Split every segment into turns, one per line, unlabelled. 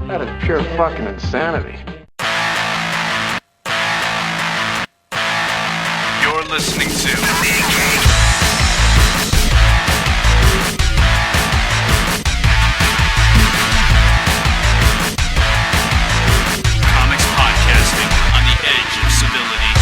That is pure fucking insanity.
You're listening to Comics Podcasting on the edge of civility.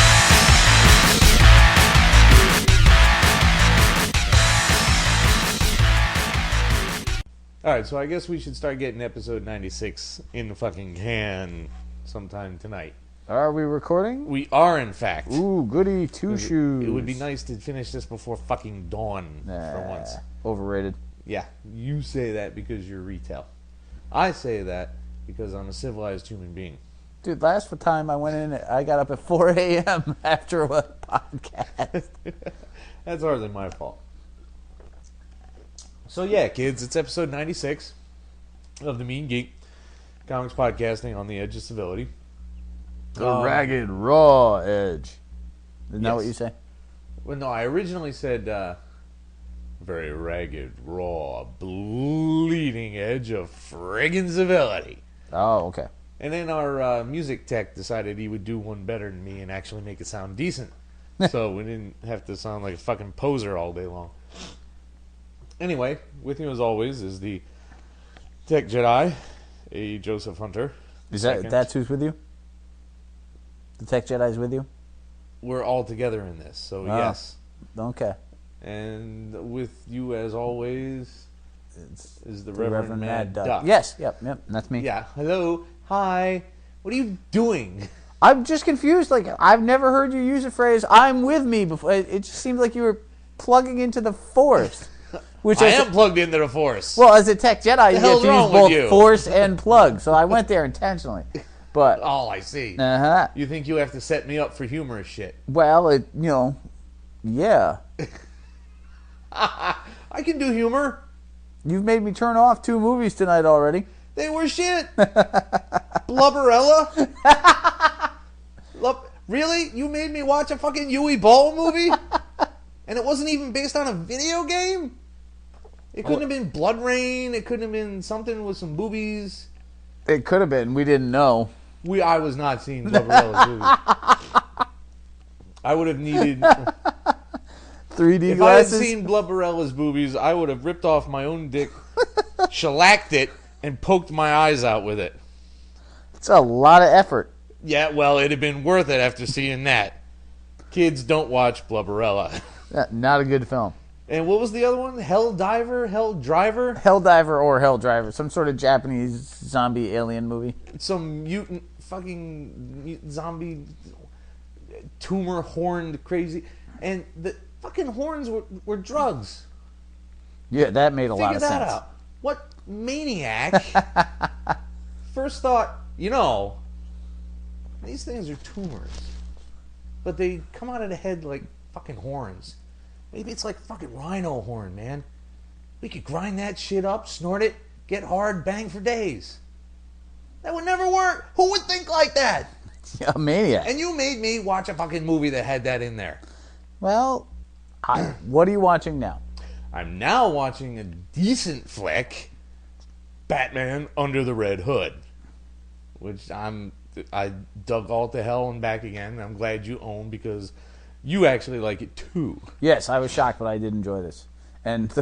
Alright, so I guess we should start getting episode 96 in the fucking can sometime tonight.
Are we recording?
We are, in fact.
Ooh, goody two-shoes.
It would be nice to finish this before fucking dawn for once.
Overrated.
Yeah, you say that because you're retail. I say that because I'm a civilized human being.
Dude, last time I went in, I got up at 4 a.m. after a podcast.
That's hardly my fault. So yeah, kids, it's episode 96 of the Mean Geek, Comics Podcasting on the edge of civility.
The ragged, raw edge. Isn't that what you say?
Well, no, I originally said very ragged, raw, bleeding edge of friggin' civility.
Oh, okay.
And then our music tech decided he would do one better than me and actually make it sound decent. So we didn't have to sound like a fucking poser all day long. Anyway, with you as always is the Tech Jedi, a Joseph Hunter.
That's who's with you? The Tech Jedi's with you?
We're all together in this, so yes.
Okay.
And with you as always is the Reverend Mad
Duck.
Duck.
Yes, yep, that's me.
Yeah, hello, hi, what are you doing?
I'm just confused. Like, I've never heard you use the phrase, I'm with me, before. It just seems like you were plugging into the Force. Which
I am plugged into the Force.
Well, as a Tech Jedi, you have to use both
you?
Force and plug. So I went there intentionally. But
oh, I see.
Uh-huh.
You think you have to set me up for humorous shit?
Well, yeah.
I can do humor.
You've made me turn off 2 movies tonight already.
They were shit. Blubberella? Really? You made me watch a fucking Yui Ball movie? And it wasn't even based on a video game? It couldn't have been Blood Rain. It couldn't have been something with some boobies.
It could have been. We didn't know.
I was not seeing Blubberella's movie. I would have needed
3D
if
glasses.
I had seen Blubberella's boobies, I would have ripped off my own dick, shellacked it, and poked my eyes out with it.
It's a lot of effort.
Yeah, well, it'd have been worth it after seeing that. Kids, don't watch Blubberella.
Not a good film.
And what was the other one? Hell Driver?
Helldiver or Hell Driver. Some sort of Japanese zombie alien movie.
Some mutant fucking zombie tumor horned crazy. And the fucking horns were drugs.
Yeah, that made a lot of sense.
Figure that out. What maniac first thought, these things are tumors. But they come out of the head like fucking horns. Maybe it's like fucking rhino horn, man. We could grind that shit up, snort it, get hard, bang for days. That would never work. Who would think like that?
A maniac.
And you made me watch a fucking movie that had that in there.
Well, what are you watching now?
I'm now watching a decent flick, Batman Under the Red Hood, which I dug all to hell and back again. I'm glad you own because you actually like it too.
Yes, I was shocked, but I did enjoy this. And,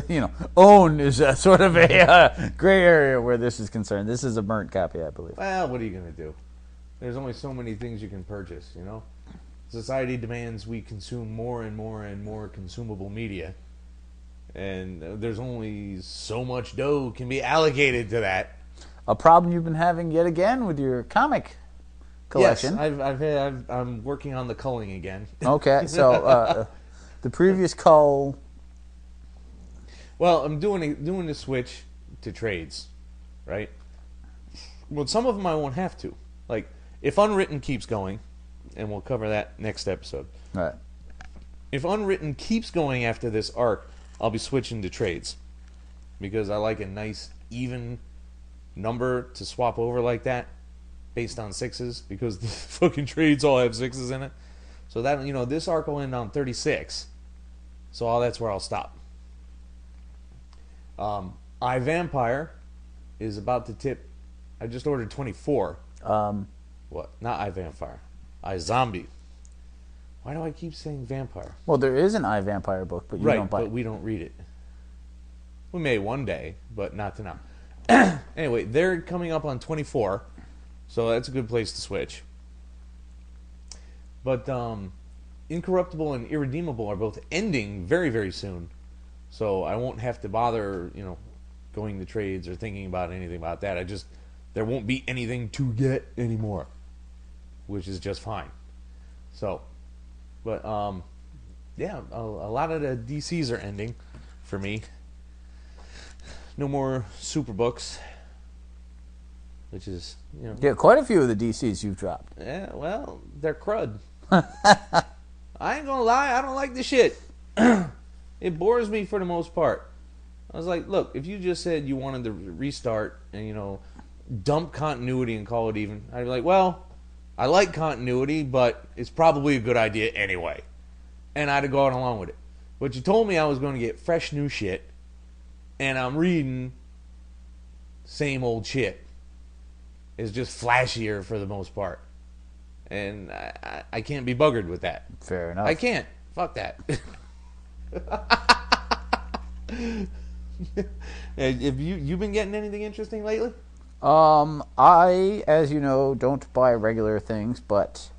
own is a sort of a gray area where this is concerned. This is a burnt copy, I believe.
Well, what are you going to do? There's only so many things you can purchase, Society demands we consume more and more and more consumable media. And there's only so much dough can be allocated to that.
A problem you've been having yet again with your comic collection.
Yes, I'm working on the culling again.
Okay, so the previous cull.
Well, I'm doing the switch to trades, right? Well, some of them I won't have to. Like, if Unwritten keeps going, and we'll cover that next episode.
All right.
If Unwritten keeps going after this arc, I'll be switching to trades. Because I like a nice, even number to swap over like that, based on 6s, because the fucking trades all have 6s in it. So that, this arc will end on 36. So that's where I'll stop. iVampire is about to tip I just ordered 24. What? Not iVampire. iZombie. Why do I keep saying vampire?
Well, there is an iVampire book, but you don't buy
but
it.
we don't read it. We may one day, but not to now. Anyway, they're coming up on 24, so that's a good place to switch. But Incorruptible and Irredeemable are both ending very, very soon, so I won't have to bother, going to trades or thinking about anything about that. There won't be anything to get anymore, which is just fine. So, but yeah, a lot of the DCs are ending for me. No more super books, which is,
Yeah, quite a few of the DCs you've dropped.
Yeah, well, they're crud. I ain't gonna lie, I don't like the shit. It bores me for the most part. I was like, look, if you just said you wanted to restart and, dump continuity and call it even, I'd be like, well, I like continuity, but it's probably a good idea anyway. And I'd have gone along with it. But you told me I was going to get fresh new shit, and I'm reading same old shit. It's just flashier for the most part. And I can't be buggered with that.
Fair enough.
I can't. Fuck that. Have you been getting anything interesting lately?
I, as you know, don't buy regular things, but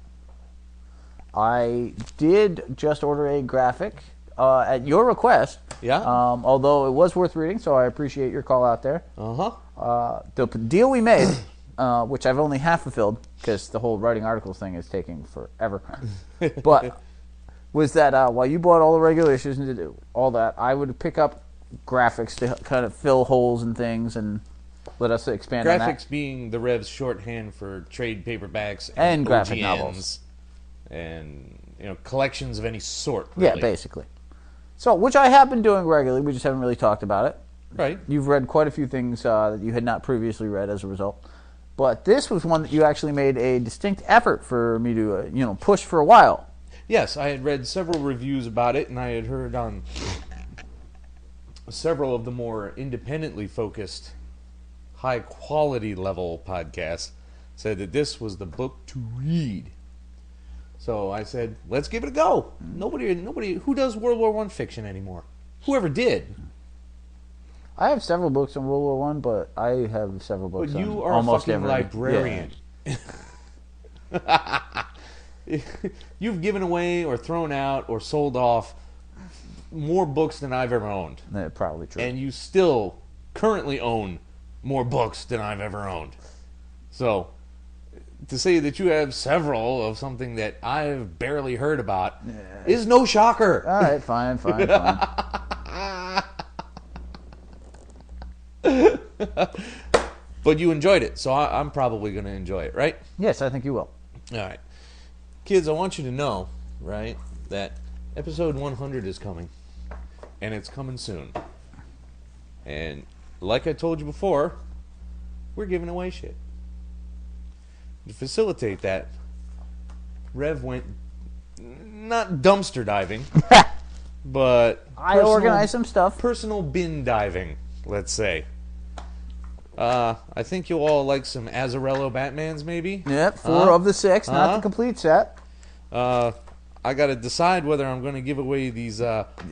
I did just order a graphic at your request.
Yeah.
Although it was worth reading, so I appreciate your call out there. The deal we made, which I've only half fulfilled because the whole writing articles thing is taking forever, but was that while you bought all the regular issues and did all that, I would pick up graphics to kind of fill holes and things and let us expand on that.
Graphics being the Rev's shorthand for trade paperbacks
and graphic
OGNs
novels
and collections of any sort. Really.
Yeah, basically. So, which I have been doing regularly. We just haven't really talked about it.
Right.
You've read quite a few things that you had not previously read as a result. But this was one that you actually made a distinct effort for me to, push for a while.
Yes, I had read several reviews about it, and I had heard on several of the more independently focused, high-quality level podcasts said that this was the book to read. So I said, let's give it a go. Nobody, who does World War I fiction anymore? Whoever did.
I have several books on World War I, but I have several books
But
on
you are
almost
a fucking
every
librarian.
Yeah.
You've given away or thrown out or sold off more books than I've ever owned.
That's probably true.
And you still currently own more books than I've ever owned. So, to say that you have several of something that I've barely heard about is no shocker.
All right, fine.
But you enjoyed it, so I'm probably going to enjoy it, right?
Yes, I think you will.
All right. Kids, I want you to know, right, that episode 100 is coming, and it's coming soon. And like I told you before, we're giving away shit. To facilitate that, Rev went not dumpster diving, but
I organized some stuff.
Personal bin diving, let's say. I think you'll all like some Azzarello Batmans, maybe?
Yep, 4 of the 6, not the complete set.
I got to decide whether I'm going to give away these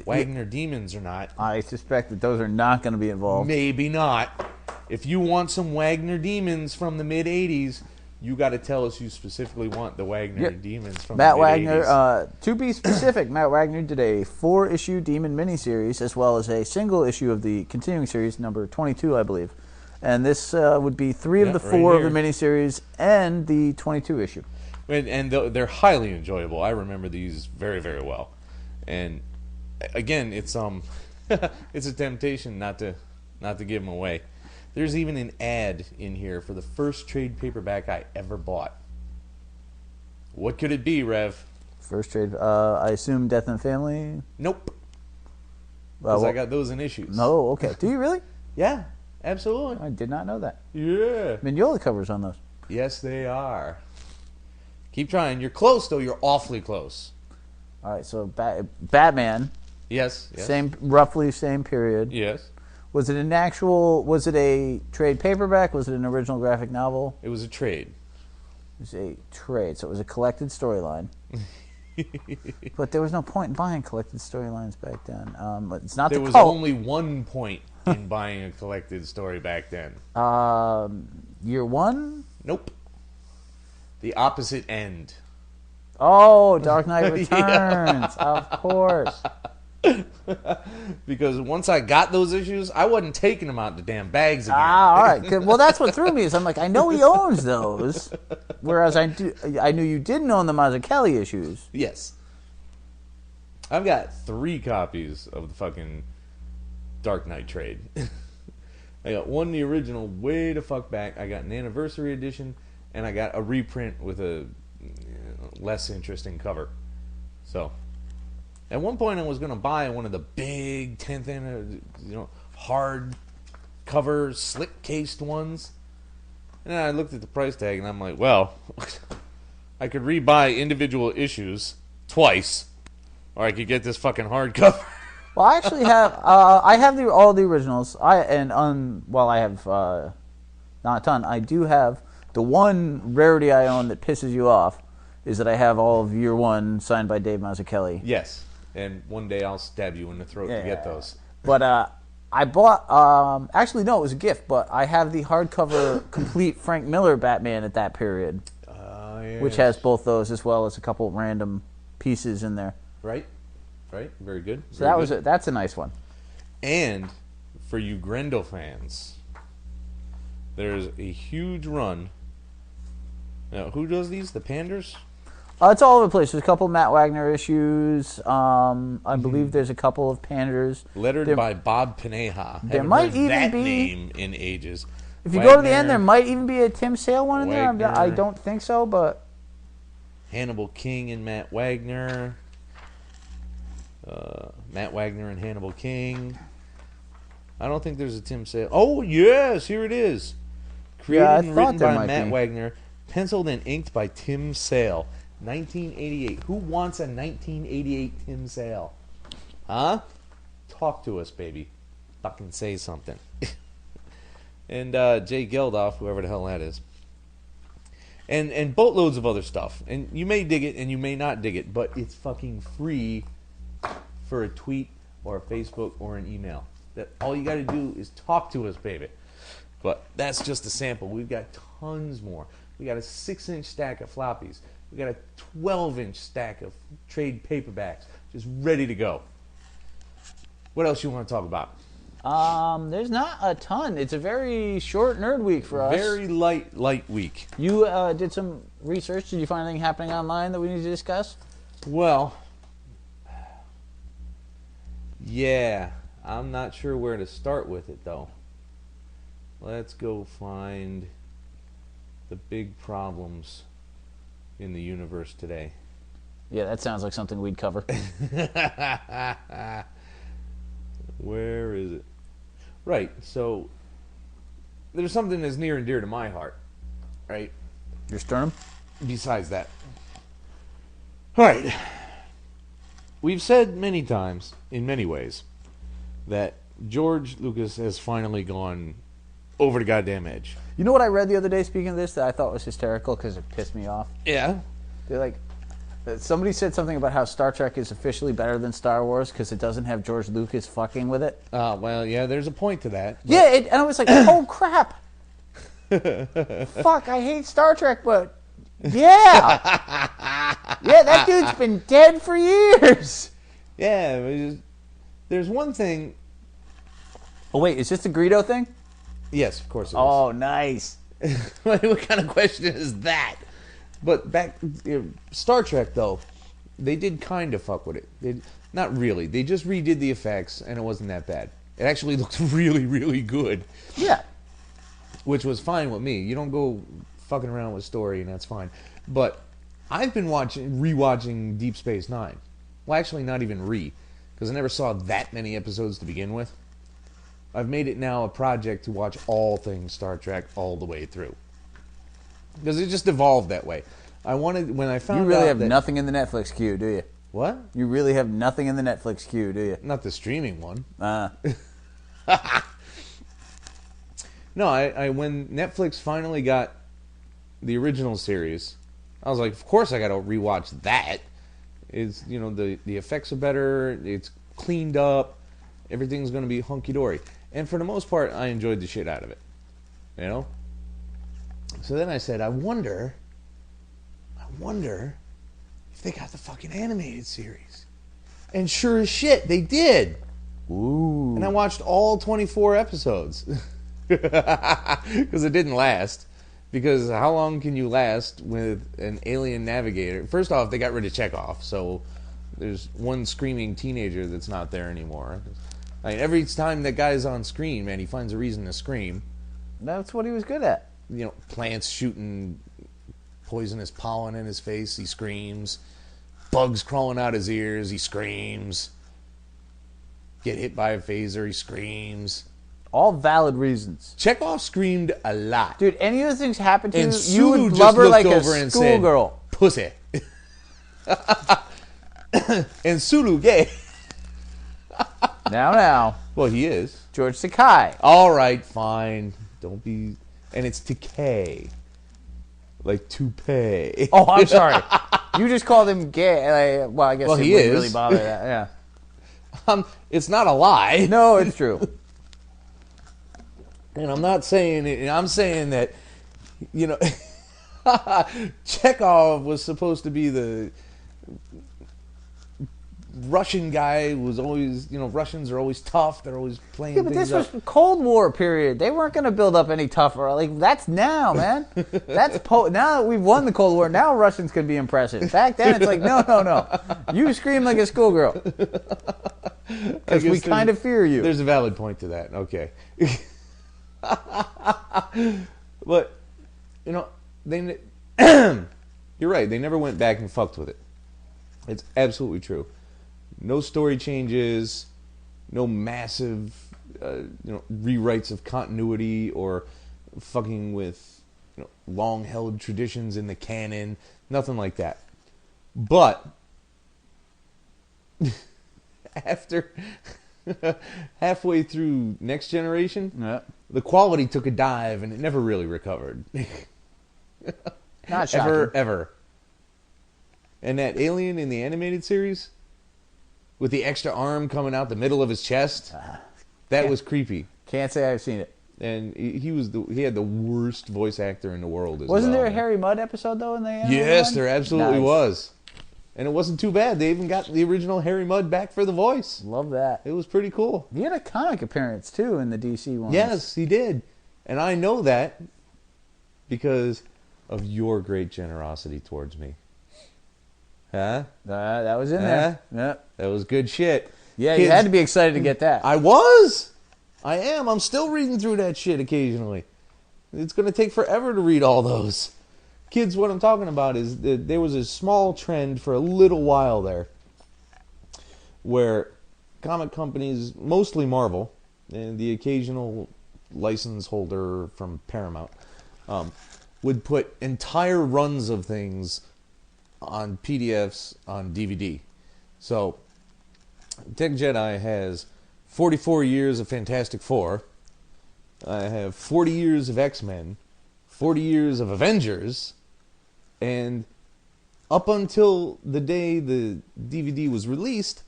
Wagner Demons or not.
I suspect that those are not going to be involved.
Maybe not. If you want some Wagner Demons from the mid-'80s, you got to tell us you specifically want the Wagner Demons from
Matt
the mid-'80s.
Wagner, to be specific, Matt Wagner did a 4-issue Demon miniseries as well as a single issue of the continuing series, number 22, I believe. And this would be 3 of the 4 of the miniseries and the 22 issue.
And they're highly enjoyable. I remember these very, very well. And again, it's it's a temptation not to give them away. There's even an ad in here for the first trade paperback I ever bought. What could it be, Rev?
First trade, I assume Death in the Family?
Nope. Because I got those in issues.
No, okay. Do you really?
Yeah, absolutely.
I did not know that.
Yeah.
Mignola covers on those.
Yes, they are. Keep trying. You're close, though. You're awfully close.
All right, so Batman.
Yes.
Roughly same period.
Yes.
Was it an actual? Was it a trade paperback? Was it an original graphic novel?
It was a trade.
It was a trade, so it was a collected storyline. But there was no point in buying collected storylines back then. It's not
There
the
was
cult.
only one point in buying a collected story back then.
Year one?
Nope. The opposite end.
Oh, Dark Knight Returns,
Yeah.
of course.
Because once I got those issues, I wasn't taking them out the damn bags again.
All right. Well, that's what threw me. Is I'm like, I know he owns those, whereas I knew you didn't own the Mazzucchelli issues.
Yes. I've got 3 copies of the fucking Dark Knight trade. I got one, the original, way the fuck back. I got an anniversary edition, and I got a reprint with a less interesting cover. So, at one point I was going to buy one of the big 10th, hard cover, slick cased ones. And then I looked at the price tag and I'm like, well, I could rebuy individual issues twice, or I could get this fucking hardcover.
Well, I actually have all the originals. I have not a ton. I do have the one rarity I own that pisses you off is that I have all of Year One signed by Dave Mazzucchelli.
Yes, and one day I'll stab you in the throat to get those.
But I bought. Actually, no, it was a gift. But I have the hardcover complete Frank Miller Batman at that period,
Yes.
which has both those as well as a couple random pieces in there.
Right, very good.
So that's a nice one.
And for you Grendel fans, there's a huge run. Now, who does these? The Panders?
It's all over the place. There's a couple Matt Wagner issues. I believe there's a couple of Panders.
Lettered by Bob Pineja.
There
Haven't
might
heard
even
that
be
name in ages.
If you go to the end, there might even be a Tim Sale one in
Wagner.
there. I don't think so, but
Hannibal King and Matt Wagner. Matt Wagner and Hannibal King. I don't think there's a Tim Sale. Oh, yes, here it is. Created
I
and
thought
written
there
by
might
Matt
be.
Wagner. Penciled and inked by Tim Sale. 1988. Who wants a 1988 Tim Sale? Huh? Talk to us, baby. Fucking say something. And Jay Geldof, whoever the hell that is. And boatloads of other stuff. And you may dig it and you may not dig it, but it's fucking free for a tweet or a Facebook or an email. That all you got to do is talk to us, baby. But that's just a sample. We've got tons more. We got a 6-inch stack of floppies. We got a 12-inch stack of trade paperbacks, just ready to go. What else you want to talk about?
there's not a ton. It's a very short nerd week for us.
Very light week.
You did some research. Did you find anything happening online that we need to discuss?
Well, yeah, I'm not sure where to start with it, though. Let's go find the big problems in the universe today.
Yeah, that sounds like something we'd cover.
Where is it? Right, so there's something that's near and dear to my heart, right?
Your sternum?
Besides that. All right. We've said many times, in many ways, that George Lucas has finally gone over the goddamn edge.
You know what I read the other day, speaking of this, that I thought was hysterical because it pissed me off?
Yeah.
They're like, somebody said something about how Star Trek is officially better than Star Wars because it doesn't have George Lucas fucking with it.
Well, yeah, there's a point to that.
Yeah, and I was like, oh crap. Fuck, I hate Star Trek, but yeah. Yeah, that dude's been dead for years.
Yeah, there's one thing.
Oh, wait, is this the Greedo thing?
Yes, of course it is.
Oh, nice.
What kind of question is that? But back, Star Trek, though, they did kind of fuck with it. Not really. They just redid the effects, and it wasn't that bad. It actually looked really, really good.
Yeah.
Which was fine with me. You don't go fucking around with story, and that's fine. But I've been rewatching Deep Space Nine. Well, actually, not even because I never saw that many episodes to begin with. I've made it now a project to watch all things Star Trek all the way through. Because it just evolved that way. When I found out
You really have nothing in the Netflix queue, do you?
What?
You really have nothing in the Netflix queue, do you?
Not the streaming one. No, I when Netflix finally got the original series, I was like, of course I got to rewatch that. It's, you know, the effects are better, it's cleaned up, everything's going to be hunky dory, and for the most part, I enjoyed the shit out of it. You know. So then I said, I wonder if they got the fucking animated series. And sure as shit, they did.
Ooh.
And I watched all 24 episodes. Because it didn't last. Because how long can you last with an alien navigator? First off, they got rid of Chekhov, so there's one screaming teenager that's not there anymore. I mean, every time that guy's on screen, man, he finds a reason to scream.
That's what he was good at.
You know, plants shooting poisonous pollen in his face, he screams. Bugs crawling out his ears, he screams. Get hit by a phaser, he screams.
All valid reasons.
Chekhov screamed a lot.
Dude, any of those things happen to
And
you,
Sulu
you would
just
blubber
looked
like a
over and said,
schoolgirl.
Pussy. And Sulu gay.
Now.
Well, he is.
George Sakai.
All right, fine. Don't be... And it's Takei. Like toupee.
Oh, I'm sorry. You just called him gay. Like, well, I guess
Well,
it
he
wouldn't
is.
really bother that. Yeah.
It's not a lie.
No, it's true.
And I'm not saying it. I'm saying that, you know, Chekhov was supposed to be the Russian guy who was always, you know, Russians are always tough. They're always playing
Yeah, but
things
this
up.
was Cold War period. They weren't going to build up any tougher. Like, that's now, man. That's now that we've won the Cold War, now Russians can be impressive. Back then, it's like, no. You scream like a schoolgirl. Because we kind of fear you.
There's a valid point to that. Okay. But, you know, you're right. They never went back and fucked with it. It's absolutely true. No story changes, no massive, rewrites of continuity or fucking with, long-held traditions in the canon. Nothing like that. But after halfway through Next Generation, the quality took a dive and it never really recovered.
Not shocking.
Ever. And that alien in the animated series, with the extra arm coming out the middle of his chest, that was creepy.
Can't say I've seen it.
And he had the worst voice actor in the world.
Wasn't there a
man.
Harry Mudd episode though in the animated
Yes,
one?
there absolutely
Nice.
was. And it wasn't too bad. They even got the original Harry Mudd back for the voice.
Love that.
It was pretty cool.
He had a comic appearance too in the DC one.
Yes, he did. And I know that because of your great generosity towards me. Huh?
That was in there. Yeah.
That was good shit.
Yeah,
Kids,
you had to be excited to get that.
I was. I am. I'm still reading through that shit occasionally. It's going to take forever to read all those. Kids, what I'm talking about is that there was a small trend for a little while there where comic companies, mostly Marvel, and the occasional license holder from Paramount, would put entire runs of things on PDFs on DVD. So, Tech Jedi has 44 years of Fantastic Four. I have 40 years of X-Men, 40 years of Avengers, and up until the day the DVD was released,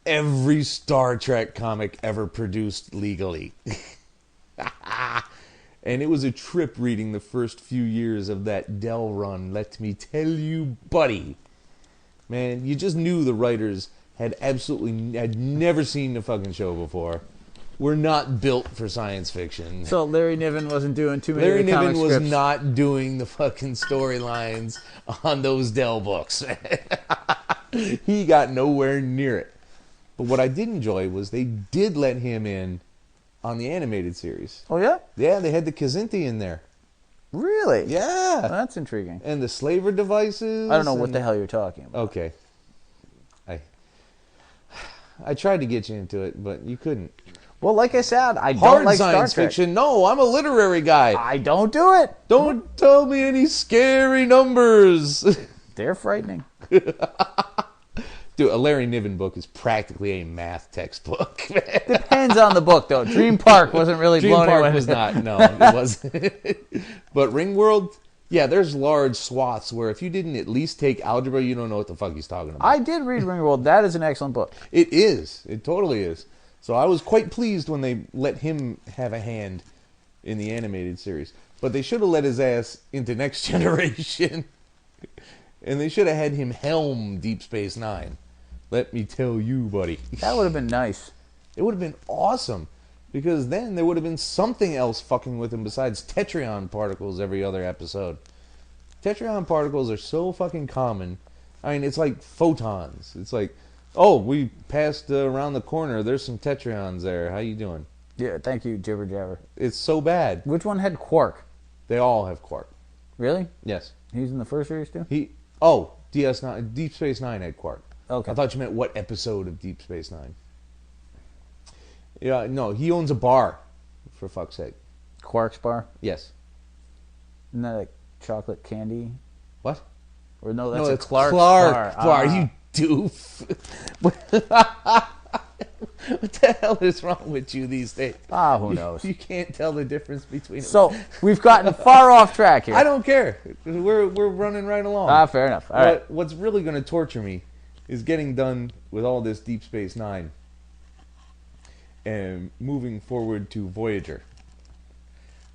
every Star Trek comic ever produced legally. And it was a trip reading the first few years of that Dell run, let me tell you, buddy. Man, you just knew the writers had never seen the fucking show before. We're not built for science fiction.
So Larry Niven wasn't doing too many
Larry
of the comic
Niven was
scripts.
not doing the fucking storylines on those Dell books. He got nowhere near it. But what I did enjoy was they did let him in on the animated series.
Oh, yeah?
Yeah, they had the Kazinti in there.
Really?
Yeah.
Well, that's intriguing.
And the slaver devices.
I don't know what the hell you're talking about.
Okay. I tried to get you into it, but you couldn't.
Well, like I said, I don't
Hard
like Star
science
Trek.
fiction. No, I'm a literary guy.
I don't do it.
Don't tell me any scary numbers.
They're frightening.
Dude, a Larry Niven book is practically a math textbook.
Depends on the book, though. Dream Park wasn't really
Dream
blown
Park
away.
was not. No, it wasn't. But Ringworld, yeah, there's large swaths where if you didn't at least take algebra, you don't know what the fuck he's talking about.
I did read Ringworld. That is an excellent book.
It is. It totally is. So I was quite pleased when they let him have a hand in the animated series. But they should have let his ass into Next Generation. And they should have had him helm Deep Space Nine. Let me tell you, buddy.
That would have been nice.
It would have been awesome. Because then there would have been something else fucking with him besides tetrion particles every other episode. Tetrion particles are so fucking common. I mean, it's like photons. It's like, oh, we passed around the corner. There's some tetrions there. How you doing?
Yeah, thank you, Jibber Jabber.
It's so bad.
Which one had quark?
They all have quark.
Really?
Yes.
He's in the first series, too?
DS9, Deep Space Nine had quark.
Okay.
I thought you meant what episode of Deep Space Nine. Yeah, no, he owns a bar, for fuck's sake.
Quark's bar?
Yes.
Isn't that like chocolate candy?
What?
Or no, that's
No,
a
it's
Clark's
Clark
bar.
You doof. What the hell is wrong with you these days?
Who knows?
You can't tell the difference between them.
So, we've gotten far off track here.
I don't care. We're running right along.
Fair enough. All right.
What's really going to torture me is getting done with all this Deep Space Nine and moving forward to Voyager.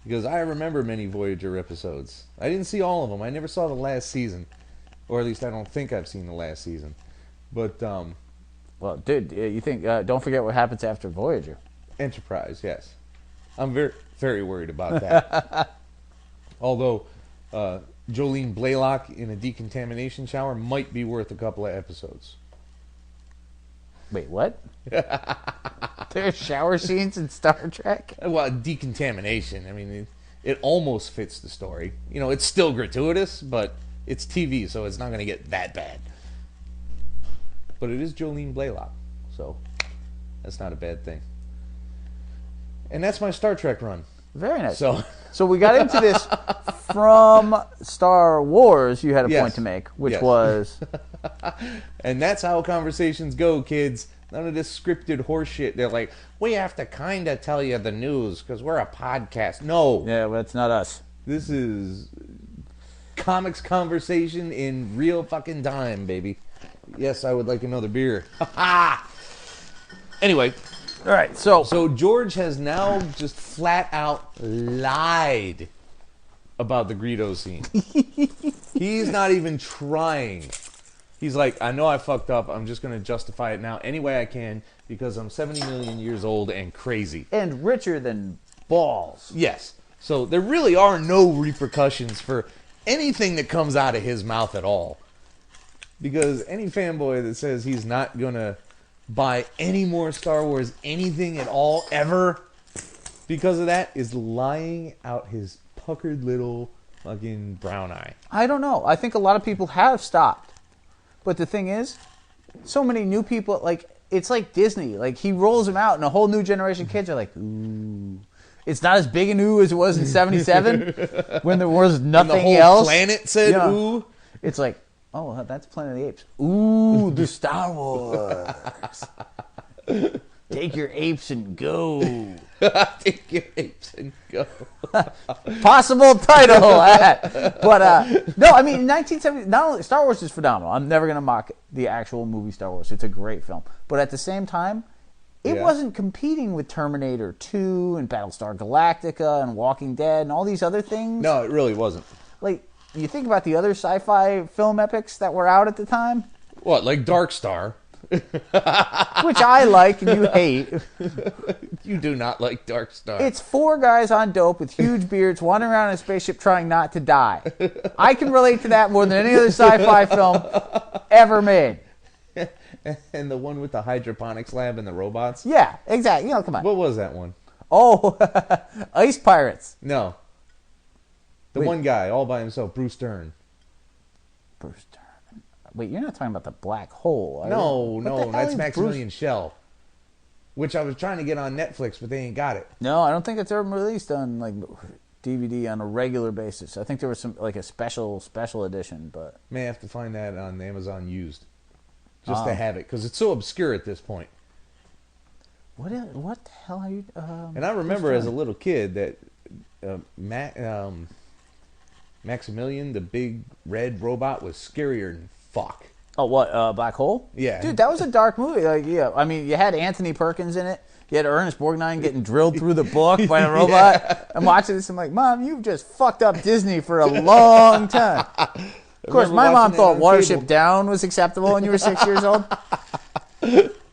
Because I remember many Voyager episodes. I didn't see all of them. I never saw the last season. Or at least I don't think I've seen the last season. But,
Well, dude, you think, don't forget what happens after Voyager.
Enterprise, yes. I'm very, very worried about that. Although, Jolene Blaylock in a decontamination shower might be worth a couple of episodes.
Wait, what? There's shower scenes in Star Trek?
Well, decontamination. I mean, it almost fits the story. You know, it's still gratuitous, but it's TV, so it's not going to get that bad. But it is Jolene Blaylock, so that's not a bad thing. And that's my Star Trek run.
Very nice.
So
we got into this from Star Wars. You had a point to make, which was...
And that's how conversations go, kids. None of this scripted horse shit. They're like, we have to kind of tell you the news because we're a podcast. No.
Yeah, well, it's not us.
This is comics conversation in real fucking time, baby. Yes, I would like another beer. Anyway.
All right, so
George has now just flat out lied about the Greedo scene. He's not even trying. He's like, I know I fucked up. I'm just going to justify it now any way I can because I'm 70 million years old and crazy.
And richer than balls.
Yes. So there really are no repercussions for anything that comes out of his mouth at all. Because any fanboy that says he's not going to buy any more Star Wars anything at all ever because of that is lying out his puckered little fucking brown eye.
I don't know. I think a lot of people have stopped. But the thing is, so many new people, like, it's like Disney. Like, he rolls them out and a whole new generation of kids are like, ooh. It's not as big an ooh as it was in 77 when there was nothing
the whole
else.
Planet said ooh.
It's like, oh, that's Planet of the Apes. Ooh, the Star Wars. Take your apes and go.
Take your apes and go.
Possible title. But, no, I mean, in 1970, not only Star Wars is phenomenal. I'm never going to mock the actual movie Star Wars. It's a great film. But at the same time, it wasn't competing with Terminator 2 and Battlestar Galactica and Walking Dead and all these other things.
No, it really wasn't.
Like, you think about the other sci-fi film epics that were out at the time?
What, like Darkstar?
Which I like and you hate.
You do not like Darkstar.
It's 4 guys on dope with huge beards wandering around in a spaceship trying not to die. I can relate to that more than any other sci-fi film ever made.
And the one with the hydroponics lab and the robots?
Yeah, exactly. You know, come on.
What was that one?
Oh, Ice Pirates.
No. The one guy, all by himself, Bruce Dern.
Bruce Dern. Wait, you're not talking about the black hole, are
No,
you?
that's Maximilian Schell. Which I was trying to get on Netflix, but they ain't got it.
No, I don't think it's ever released on like DVD on a regular basis. I think there was some like a special edition, but
May have to find that on Amazon used. just to have it, because it's so obscure at this point.
What the hell are you...
and I remember as a little kid that Maximilian, the big red robot, was scarier than fuck.
Oh, what, Black Hole?
Yeah.
Dude, that was a dark movie. Like, yeah, I mean, you had Anthony Perkins in it. You had Ernest Borgnine getting drilled through the book by a robot. Yeah. I'm watching this, I'm like, Mom, you've just fucked up Disney for a long time. Of course, my mom thought Watership Down was acceptable when you were 6 years old.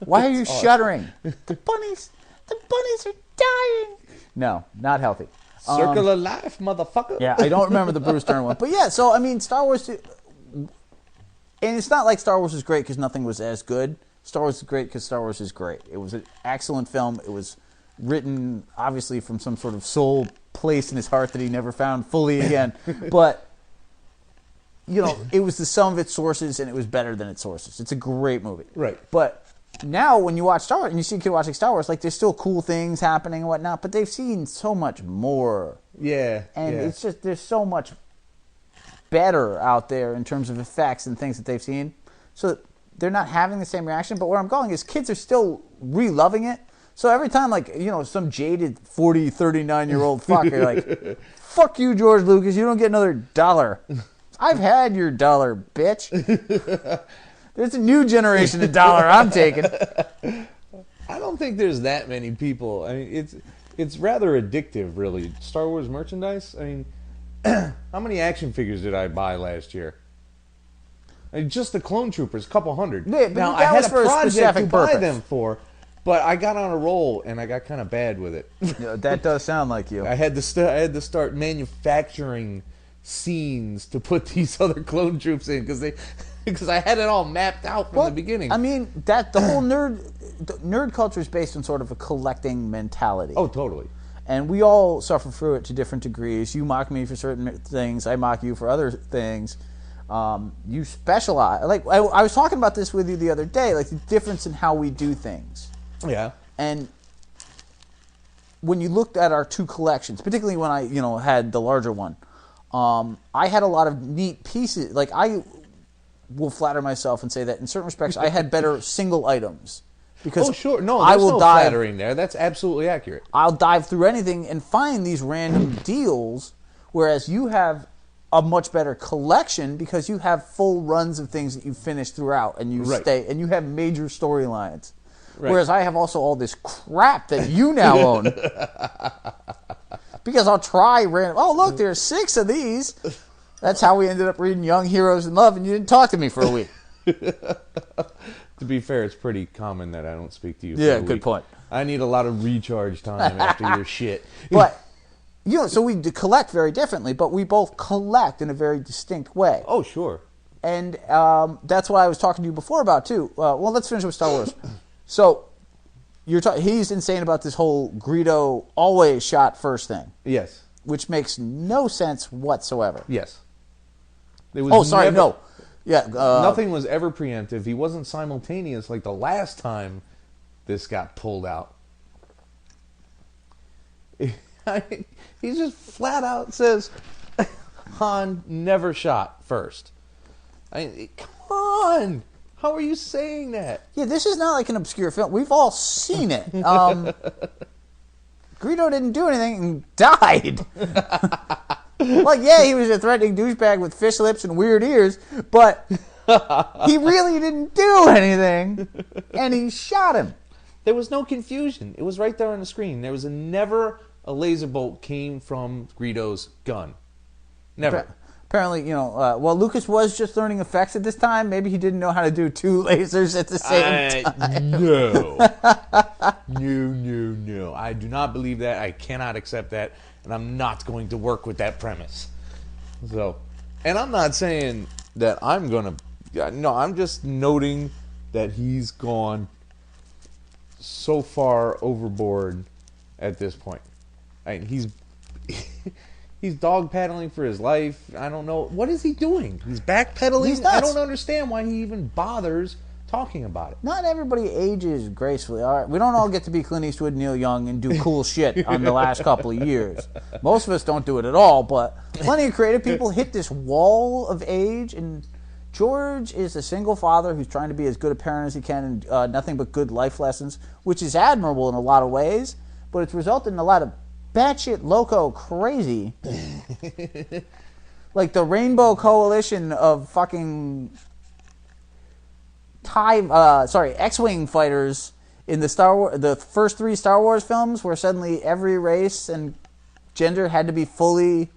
Why are you shuddering? The bunnies are dying. No, not healthy.
Circle of life, motherfucker.
Yeah, I don't remember the Bruce Dern one. But yeah, so, I mean, Star Wars... And it's not like Star Wars was great because nothing was as good. Star Wars is great because Star Wars is great. It was an excellent film. It was written, obviously, from some sort of soul place in his heart that he never found fully again. But, you know, it was the sum of its sources, and it was better than its sources. It's a great movie.
Right.
But now when you watch Star Wars, and you see a kid watching Star Wars, like, there's still cool things happening and whatnot, but they've seen so much more.
Yeah.
And it's just, there's so much better out there in terms of effects and things that they've seen. So they're not having the same reaction. But where I'm going is kids are still re-loving it. So every time, like, you know, some jaded 40, 39-year-old fucker, like, fuck you, George Lucas, you don't get another $1. I've had your $1, bitch. There's a new generation of $1 I'm taking.
I don't think there's that many people. I mean, it's rather addictive, really. Star Wars merchandise. I mean, how many action figures did I buy last year? I mean, just the Clone Troopers, a couple hundred.
Yeah,
now,
I
had a
for
project
a
to buy them for, but I got on a roll and I got kind of bad with it.
Yeah, that does sound like you.
I had to start manufacturing scenes to put these other clone troops in because I had it all mapped out from the beginning.
I mean, that the whole nerd culture is based on sort of a collecting mentality.
Oh, totally.
And we all suffer through it to different degrees. You mock me for certain things. I mock you for other things. You specialize. Like I was talking about this with you the other day, like the difference in how we do things.
Yeah.
And when you looked at our two collections, particularly when I, had the larger one, I had a lot of neat pieces. Like I will flatter myself and say that in certain respects, I had better single items. Because
sure. No, there's no flattering there. That's absolutely accurate.
I'll dive through anything and find these random deals, whereas you have a much better collection because you have full runs of things that you finish throughout, and you stay, and you have major storylines. Right. Whereas I have also all this crap that you now own. Because I'll try random. Oh, look, there's 6 of these. That's how we ended up reading Young Heroes in Love, and you didn't talk to me for a week.
To be fair, it's pretty common that I don't speak to you.
Yeah, good point.
I need a lot of recharge time after your shit.
But, so we collect very differently, but we both collect in a very distinct way.
Oh, sure.
And that's what I was talking to you before about, too. Well, let's finish with Star Wars. So, he's insane about this whole Greedo always shot first thing.
Yes.
Which makes no sense whatsoever.
Yes. No.
Yeah,
nothing was ever preemptive. He wasn't simultaneous like the last time this got pulled out. He just flat out says Han never shot first. Come on. How are you saying that?
Yeah, this is not like an obscure film. We've all seen it. Greedo didn't do anything and died. Like, yeah, he was a threatening douchebag with fish lips and weird ears, but he really didn't do anything, and he shot him.
There was no confusion. It was right there on the screen. There was never a laser bolt came from Greedo's gun. Never.
Apparently, Lucas was just learning effects at this time. Maybe he didn't know how to do 2 lasers at the same time.
No. I do not believe that. I cannot accept that. And I'm not going to work with that premise. So, and I'm not saying that I'm going to... No, I'm just noting that he's gone so far overboard at this point. I mean, he's dog paddling for his life. I don't know. What is he doing? He's backpedaling?
He's nuts.
I don't understand why he even bothers talking about it.
Not everybody ages gracefully. All right, we don't all get to be Clint Eastwood, Neil Young, and do cool shit on the last couple of years. Most of us don't do it at all, but plenty of creative people hit this wall of age and George is a single father who's trying to be as good a parent as he can and nothing but good life lessons, which is admirable in a lot of ways, but it's resulted in a lot of batshit loco crazy. Like the Rainbow Coalition of fucking X-Wing fighters in the first 3 Star Wars films, where suddenly every race and gender had to be fully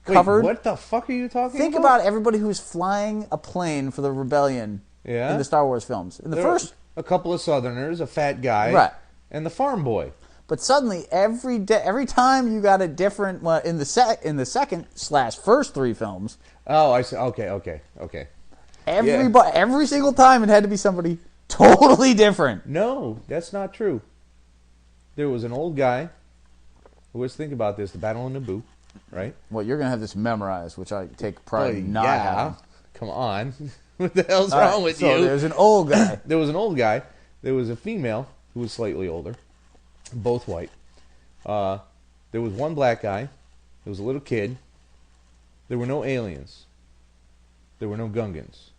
covered.
Wait, what the fuck are you talking about?
Think about everybody who's flying a plane for the rebellion in the Star Wars films. In the first,
a couple of Southerners, a fat guy,
right,
and the farm boy.
But suddenly, every time you got a different in the second/first 3 films.
Oh, I see. Okay.
Every single time it had to be somebody totally different.
No, that's not true. There was an old guy. Let's think about this: the Battle of Naboo, right?
Well, you're gonna have this memorized, which I take pride in not having.
Come on, what the hell's wrong with you?
So there's an old guy.
There was an old guy. There was a female who was slightly older. Both white. There was one black guy. There was a little kid. There were no aliens. There were no Gungans.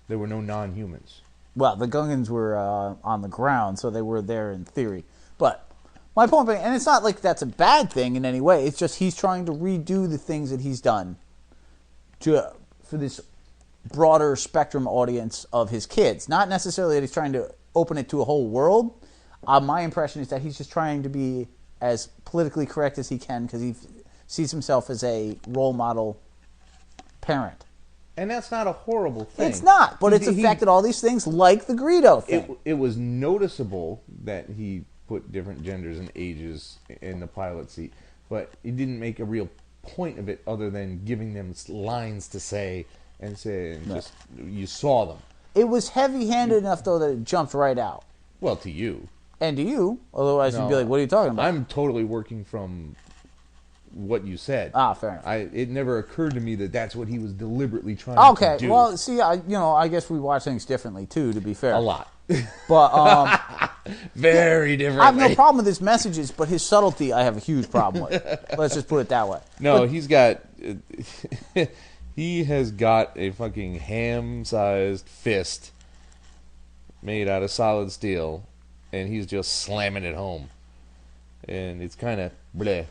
There were no non-humans.
Well, the Gungans were on the ground, so they were there in theory. But my point being, and it's not like that's a bad thing in any way, it's just he's trying to redo the things that he's done for this broader spectrum audience of his kids. Not necessarily that he's trying to open it to a whole world. My impression is that he's just trying to be as politically correct as he can because he sees himself as a role model parent.
And that's not a horrible thing.
It's not, but it's affected all these things like the Greedo thing.
It was noticeable that he put different genders and ages in the pilot seat, but he didn't make a real point of it other than giving them lines to say and just you saw them. It
was heavy-handed enough, though, that it jumped right out.
Well, to you.
And to you, otherwise you'd be like, what are you talking about?
I'm totally working from what you said.
Fair enough.
It never occurred to me that that's what he was deliberately trying to do.
Okay, well, see, I guess we watch things differently, too, to be fair.
A lot.
But,
very differently.
I have no problem with his messages, but his subtlety I have a huge problem with. Let's just put it that way.
No, he's got... he has got a fucking ham-sized fist made out of solid steel, and he's just slamming it home. And it's kind of bleh.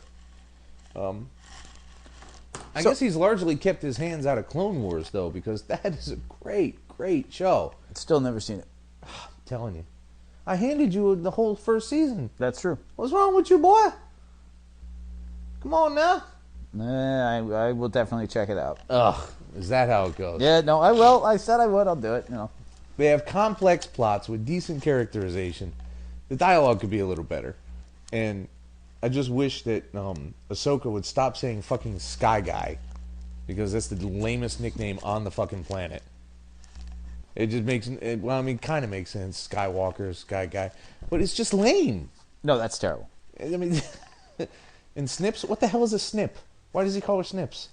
I guess he's largely kept his hands out of Clone Wars, though, because that is a great, great show.
Still never seen it.
I'm telling you. I handed you the whole first season.
That's true.
What's wrong with you, boy? Come on now.
I will definitely check it out.
Ugh, is that how it goes?
Yeah, no, I will. I said I would. I'll do it.
They have complex plots with decent characterization. The dialogue could be a little better. And I just wish that Ahsoka would stop saying fucking Sky Guy, because that's the lamest nickname on the fucking planet. It just makes, kind of makes sense. Skywalker, Sky Guy. But it's just lame.
No, that's terrible.
I mean, and Snips? What the hell is a Snip? Why does he call her Snips?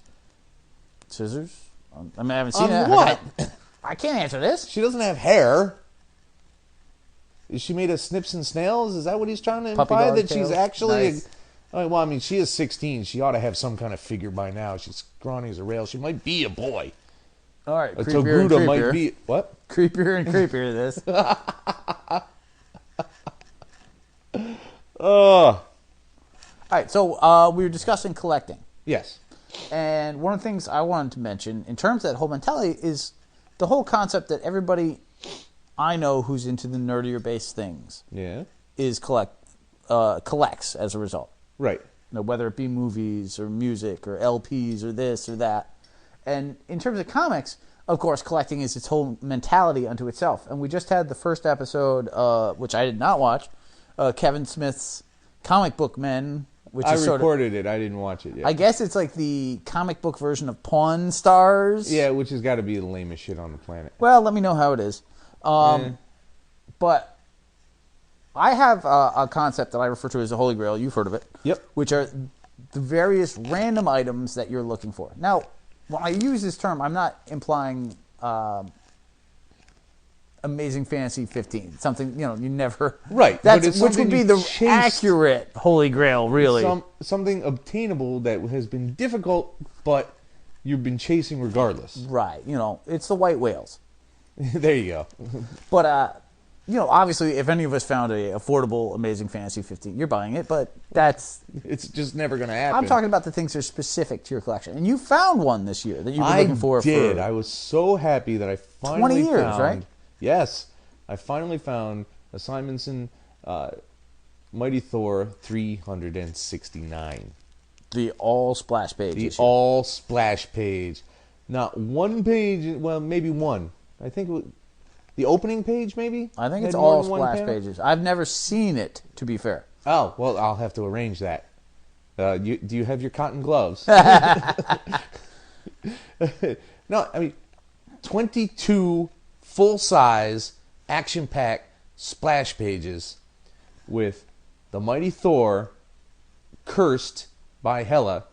Scissors? I haven't seen it.
What?
I can't answer this.
She doesn't have hair. Is she made of snips and snails? Is that what he's trying to imply? That she's actually... Nice. She is 16. She ought to have some kind of figure by now. She's scrawny as a rail. She might be a boy.
All right,
a Togruta might be... What?
Creepier and creepier, this.
All
right, so we were discussing collecting.
Yes.
And one of the things I wanted to mention, in terms of that whole mentality, is the whole concept that everybody I know who's into the nerdier based things is collects as a result.
Right.
Whether it be movies or music or LPs or this or that. And in terms of comics, of course, collecting is its whole mentality unto itself. And we just had the first episode, which I did not watch, Kevin Smith's Comic Book Men. Which
I
is
recorded it. I didn't watch it yet.
I guess it's like the comic book version of Pawn Stars.
Yeah, which has got to be the lamest shit on the planet.
Well, let me know how it is. But I have a concept that I refer to as the Holy Grail. You've heard of it.
Yep.
Which are the various random items that you're looking for. Now, when I use this term, I'm not implying Amazing Fantasy 15. Something, you never...
Right.
Which would be the accurate Holy Grail, really.
Something obtainable that has been difficult, but you've been chasing regardless.
Right. You know, it's the white whales.
There you go.
But, you know, obviously, if any of us found a affordable Amazing Fantasy 15, you're buying it, but that's...
It's just never going to happen.
I'm talking about the things that are specific to your collection. And you found one this year that you've been looking for.
I did. I was so happy that I finally
20 years,
found...
right?
Yes. I finally found a Simonson Mighty Thor 369.
The all splash page.
The all splash page. Not one page, well, maybe one. I think it was the opening page, maybe?
I think it's all splash pages. I've never seen it, to be fair.
Oh, well, I'll have to arrange that. Do you have your cotton gloves? No, I mean, 22 full-size, action-packed splash pages with the Mighty Thor cursed by Hela,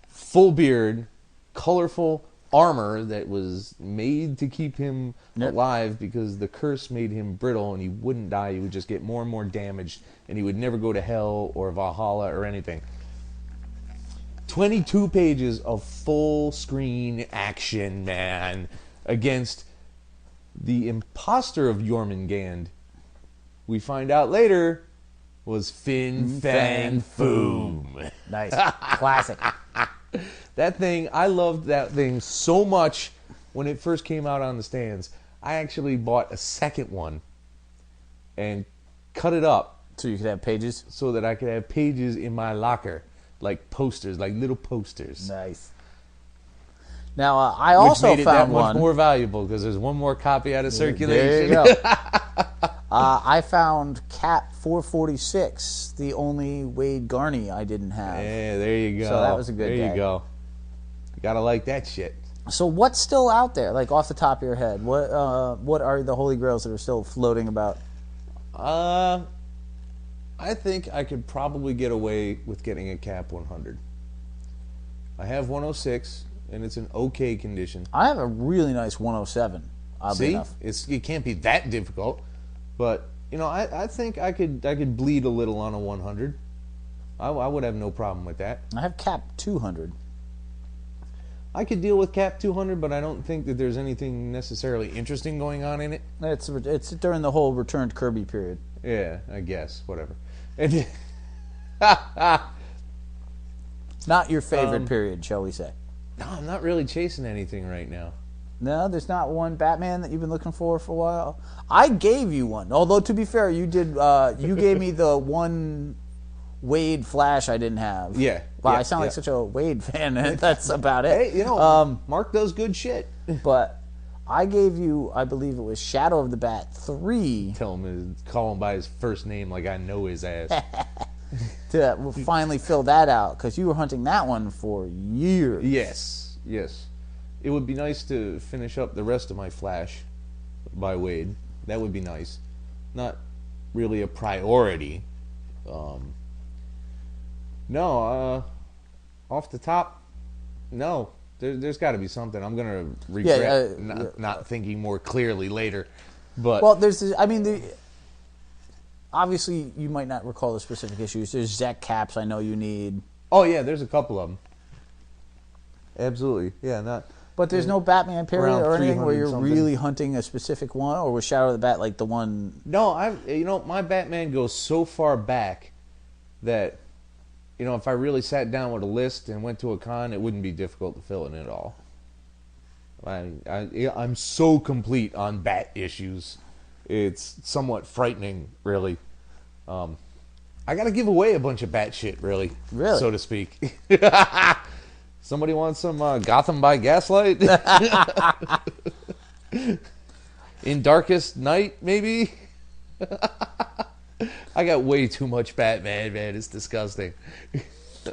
full beard, colorful armor that was made to keep him alive because the curse made him brittle and he wouldn't die. He would just get more and more damaged and he would never go to hell or Valhalla or anything. 22 pages of full screen action, man, against the imposter of Jormungand. We find out later was Fin Fang Foom.
Nice. Classic.
That thing, I loved that thing so much when it first came out on the stands. I actually bought a second one and cut it up.
So you could have pages?
So that I could have pages in my locker, like posters, like little posters.
Nice. Now, I also
Which made it
found
that
one.
much more valuable because there's one more copy out of circulation.
There you go. I found Cap 446, the only Wade Garney I didn't have.
Yeah, there you go.
So that was a good
There
day.
you go. You gotta like that shit.
So what's still out there, like off the top of your head? What are the Holy Grails that are still floating about?
I think I could probably get away with getting a Cap 100. I have 106, and it's in okay condition.
I have a really nice 107. Oddly
See,
enough.
it can't be that difficult, but you know, I think I could bleed a little on a 100. I would have no problem with that.
I have Cap 200.
I could deal with Cap 200, but I don't think that there's anything necessarily interesting going on in it.
It's during the whole returned Kirby period.
Yeah, I guess, whatever. And
Not your favorite period, shall we say?
no, I'm not really chasing anything right now.
No, there's not one Batman that you've been looking for a while. I gave you one, although to be fair, you did. You gave me the one Wade Flash I didn't have.
Yeah.
Wow,
yeah,
I sound
yeah.
like such a Wade fan. That's about it.
Hey, you know, Mark does good shit.
But I gave you, I believe it was Shadow of the Bat 3
Call him by his first name like I know his ass.
to finally fill that out because you were hunting that one for years.
Yes, yes. It would be nice to finish up the rest of my Flash by Wade. That would be nice. Not really a priority. No, off the top, no. There's got to be something. I'm going to regret not thinking more clearly later. But
Well, obviously you might not recall the specific issues. There's Zek caps I know you need.
oh yeah, there's a couple of them. Absolutely, yeah.
But there's no Batman period
Around
or anything where
300
you're
something.
really hunting a specific one, or was Shadow of the Bat like the one?
No, my Batman goes so far back that, if I really sat down with a list and went to a con, it wouldn't be difficult to fill in at all. I'm so complete on Bat issues. It's somewhat frightening, really. I got to give away a bunch of Bat shit, really, so to speak. Somebody wants some Gotham by Gaslight? In Darkest Night, maybe? I got way too much Batman, man. It's disgusting.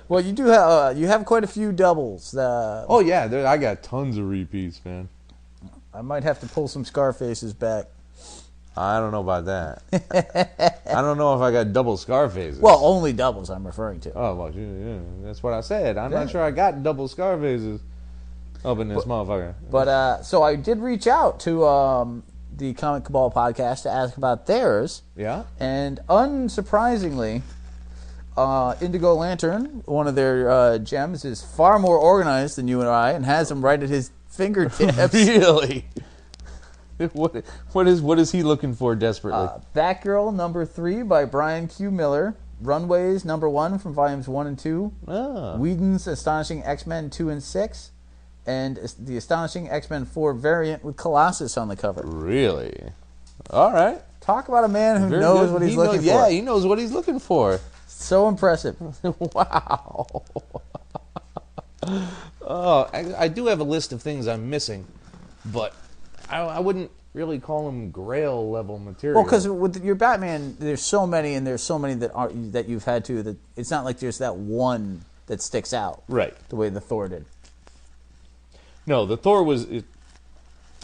Well, you do have you have quite a few doubles.
Oh yeah, I got tons of repeats, man.
I might have to pull some Scarfaces back.
I don't know about that. I don't know if I got double Scarfaces.
Well, only doubles I'm referring to.
Oh, well, yeah, that's what I said. I'm not sure I got double Scarfaces up in this motherfucker.
But so I did reach out to the Comic Cabal podcast to ask about theirs.
Yeah?
And unsurprisingly, Indigo Lantern, one of their gems, is far more organized than you and I, and has them right at his fingertips.
Really? What is he looking for desperately?
Batgirl number 3 by Brian Q. Miller. Runways number 1 from volumes 1 and 2. Whedon's Astonishing X-Men 2 and 6. And the Astonishing X-Men 4 variant with Colossus on the cover.
Really? All right.
Talk about a man who knows what he's looking for.
Yeah, he knows what he's looking for.
So impressive.
Wow. Oh, I do have a list of things I'm missing, but I wouldn't really call them Grail level material.
Well, because with your Batman, there's so many, and there's so many that you've had to, that it's not like there's that one that sticks out.
Right.
The way the Thor did.
No, the Thor was...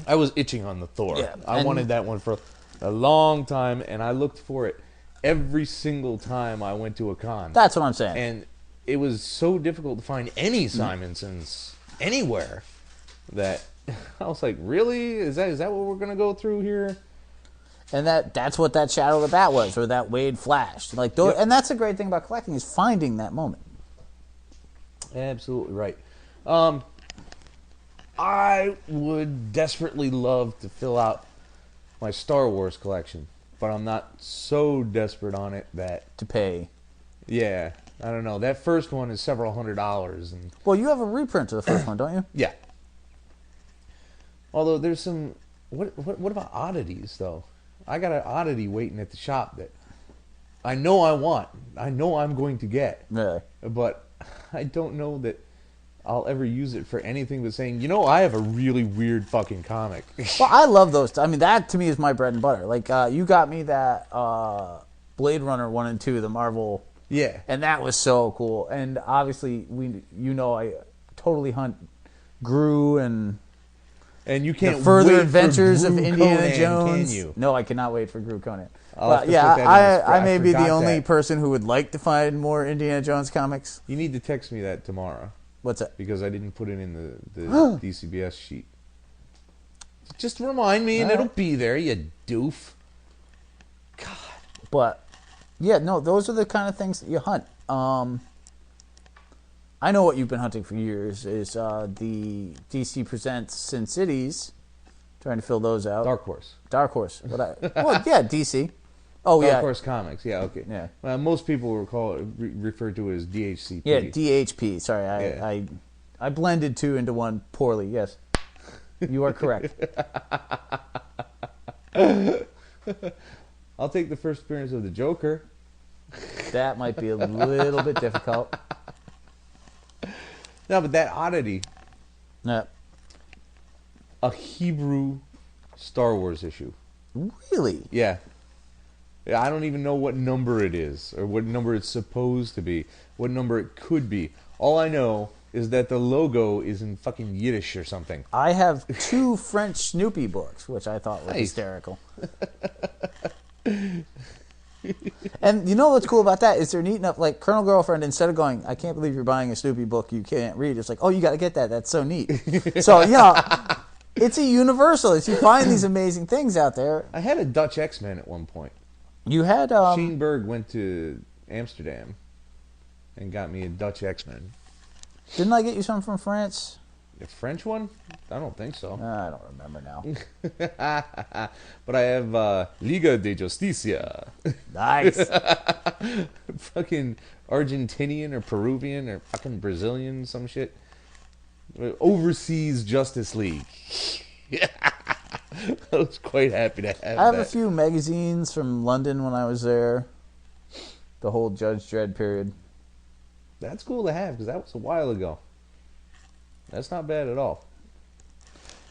I was itching on the Thor.
Yeah,
I wanted that one for a long time, and I looked for it every single time I went to a con.
That's what I'm saying.
And it was so difficult to find any Simonsons anywhere that I was like, really? Is that what we're going to go through here?
And that's what that Shadow of the Bat was, or that Wade Flash. Like those, yep. And that's the great thing about collecting, is finding that moment.
Absolutely right. I would desperately love to fill out my Star Wars collection, but I'm not so desperate on it that...
To pay.
Yeah, I don't know. That first one is several $100s. And
well, you have a reprint of the first one, don't you?
Yeah. Although there's some... What about oddities, though? I got an oddity waiting at the shop that I know I want. I know I'm going to get.
Really?
But I don't know that I'll ever use it for anything but saying, I have a really weird fucking comic.
Well, I love those. I mean, that to me is my bread and butter. Like, you got me that Blade Runner 1 and 2, the Marvel.
Yeah.
And that was so cool. And obviously, I totally hunt Gru and
you can't
the further
wait
adventures
for
of
Gru
Indiana
Conan,
Jones.
Can you?
No, I cannot wait for Gru Conan.
But
yeah, I may be the only person who would like to find more Indiana Jones comics.
You need to text me that tomorrow.
What's that?
Because I didn't put it in the DCBS sheet. Just remind me, and it'll be there, you doof. God.
But, yeah, no, those are the kind of things that you hunt. I know what you've been hunting for years is the DC Presents Sin Cities. Trying to fill those out.
Dark Horse.
Yeah, DC. Oh,
Dark Horse Comics. Yeah, okay.
Yeah.
Most people refer to it as DHCP.
Yeah, DHP. Sorry, I blended two into one poorly. Yes, you are correct.
I'll take the first appearance of the Joker.
That might be a little bit difficult.
No, but that oddity.
Yeah.
A Hebrew Star Wars issue.
Really?
Yeah. I don't even know what number it is, or what number it's supposed to be, what number it could be. All I know is that the logo is in fucking Yiddish or something.
I have 2 French Snoopy books, which I thought were hysterical. And you know what's cool about that is they're neat enough. Like Colonel Girlfriend, instead of going, "I can't believe you're buying a Snoopy book you can't read," it's like, "Oh, you got to get that. That's so neat." So it's a universal. It's, you find these amazing things out there.
I had a Dutch X-Men at one point.
You had
Shane Berg went to Amsterdam and got me a Dutch X-Men.
Didn't I get you something from France?
The French one? I don't think so.
I don't remember now.
But I have Liga de Justicia.
Nice.
Fucking Argentinian or Peruvian or fucking Brazilian, some shit. Overseas Justice League. I was quite happy to have that.
I have a few magazines from London when I was there. The whole Judge Dredd period.
That's cool to have, because that was a while ago. That's not bad at all.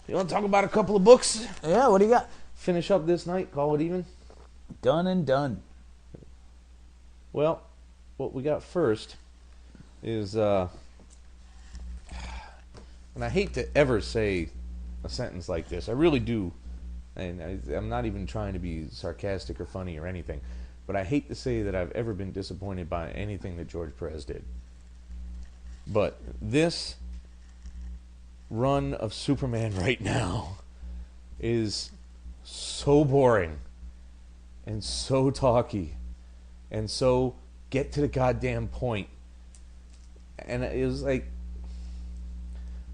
You want to talk about a couple of books?
Yeah, what do you got?
Finish up this night, call it even?
Done and done.
Well, what we got first is, and I hate to ever say a sentence like this. I really do. And I'm not even trying to be sarcastic or funny or anything. But I hate to say that I've ever been disappointed by anything that George Perez did. But this run of Superman right now is so boring and so talky and so get to the goddamn point. And it was like,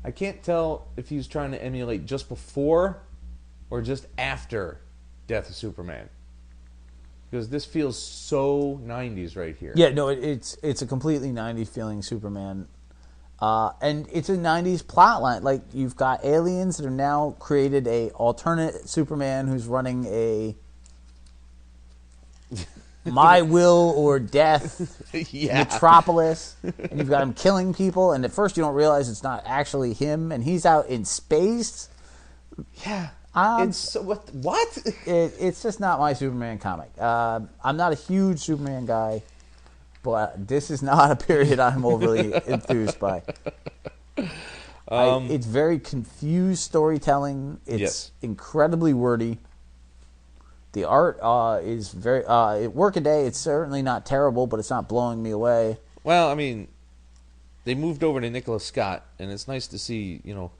I can't tell if he was trying to emulate just before or just after Death of Superman. Because this feels so 90s right here.
Yeah, no, it's a completely 90s feeling Superman. And it's a 90s plotline. Like, you've got aliens that have now created a alternate Superman who's running a my will or death metropolis. And you've got him killing people. And at first you don't realize it's not actually him. And he's out in space.
Yeah.
It's
so, what?
It's just not my Superman comic. I'm not a huge Superman guy, but this is not a period I'm overly enthused by. It's very confused storytelling. It's incredibly wordy. The art is very... at workaday, it's certainly not terrible, but it's not blowing me away.
Well, I mean, they moved over to Nicholas Scott, and it's nice to see, you know,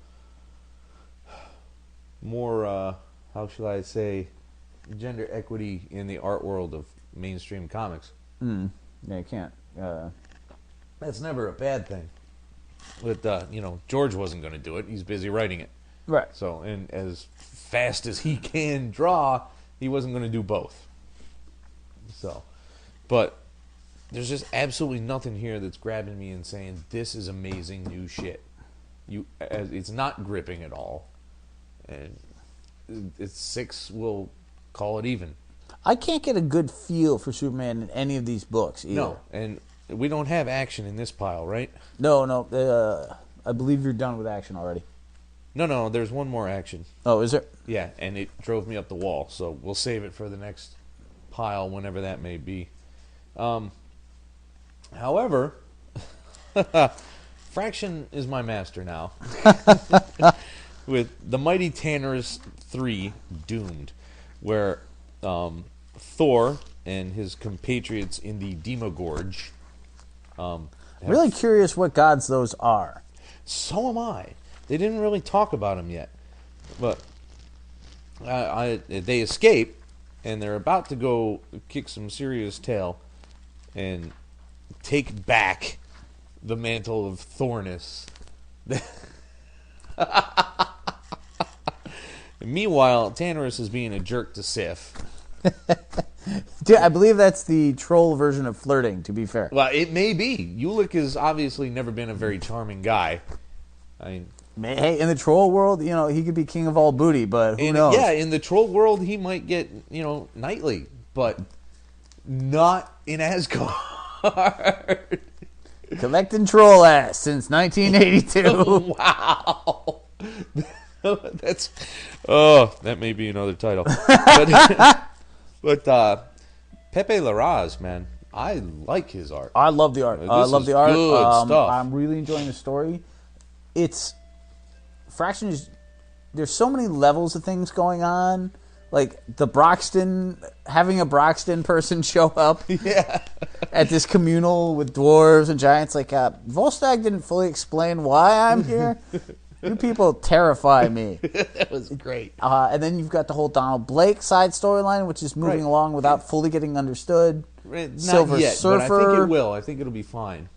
more, how shall I say, gender equity in the art world of mainstream comics.
Yeah, you can't.
That's never a bad thing. But, you know, George wasn't going to do it. He's busy writing it.
Right.
So, and as fast as he can draw, he wasn't going to do both. So, but there's just absolutely nothing here that's grabbing me and saying, this is amazing new shit. It's not gripping at all. And it's 6, we'll call it even.
I can't get a good feel for Superman in any of these books either.
No, and we don't have action in this pile, right?
No. I believe you're done with action already.
No, there's one more action.
Oh, is there?
Yeah, and it drove me up the wall, so we'll save it for the next pile, whenever that may be. However, Fraction is my master now. With The Mighty Tanner's 3, Doomed, where Thor and his compatriots in the Demogorge...
really curious what gods those are.
So am I. They didn't really talk about them yet. But they escape, and they're about to go kick some serious tail and take back the mantle of Thorness. Meanwhile, Tannerus is being a jerk to Sif.
Dude, I believe that's the troll version of flirting, to be fair.
Well, it may be. Ulick has obviously never been a very charming guy. I mean,
hey, in the troll world, you know, he could be king of all booty, but who knows?
Yeah, in the troll world, he might get, you know, knightly, but not in Asgard.
Collecting troll ass since 1982.
Wow. That may be another title. But Pepe Larraz, man, I like his art.
I love the art. I love the art.
Good stuff.
I'm really enjoying the story. Fraction is... There's so many levels of things going on. Like the Broxton, having a Broxton person show up at this communal with dwarves and giants. Like, Volstagg didn't fully explain why I'm here. You people terrify me.
That was great.
And then you've got the whole Donald Blake side storyline, which is moving along without fully getting understood.
Not
Silver
yet,
Surfer.
but I think it will. I think it'll be fine.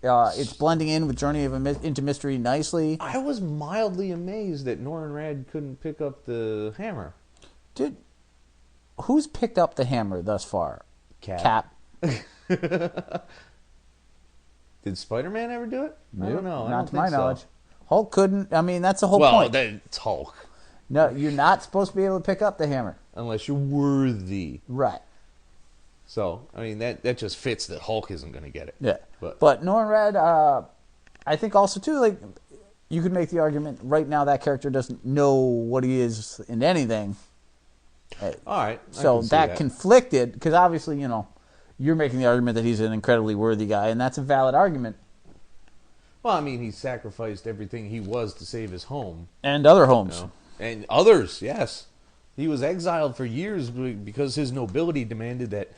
It's blending in with Journey into Mystery nicely.
I was mildly amazed that Norrin Rad couldn't pick up the hammer.
Dude, who's picked up the hammer thus far?
Cap. Did Spider-Man ever do it? I don't know.
Not to my knowledge. Hulk couldn't. I mean, that's the whole point.
Well, it's Hulk.
No, you're not supposed to be able to pick up the hammer.
Unless you're worthy.
Right.
So, I mean, that just fits that Hulk isn't going to get it.
Yeah.
But
Norrin Rad, I think also, too, like, you could make the argument right now that character doesn't know what he is in anything.
All right.
So that conflicted, because obviously, you know, you're making the argument that he's an incredibly worthy guy, and that's a valid argument.
Well, I mean, he sacrificed everything he was to save his home.
And other homes.
You know? And others, yes. He was exiled for years because his nobility demanded that,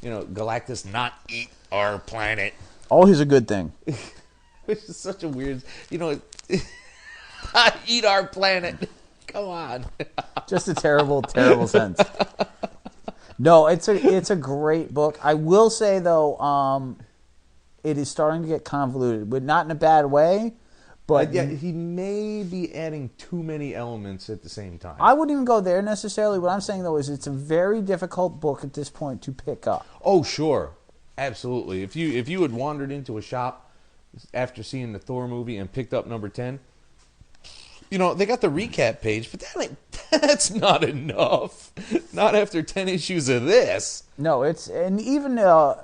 you know, Galactus not eat our planet.
Always a good thing.
Which is such a weird, you know, eat our planet. Come on.
Just a terrible, terrible sentence. No, it's a great book. I will say though, it is starting to get convoluted, but not in a bad way. But
yeah, he may be adding too many elements at the same time.
I wouldn't even go there necessarily. What I'm saying though is it's a very difficult book at this point to pick up.
Oh, sure, absolutely. If you had wandered into a shop after seeing the Thor movie and picked up number 10, they got the recap page, but that's not enough. Not after 10 issues of this.
No, and even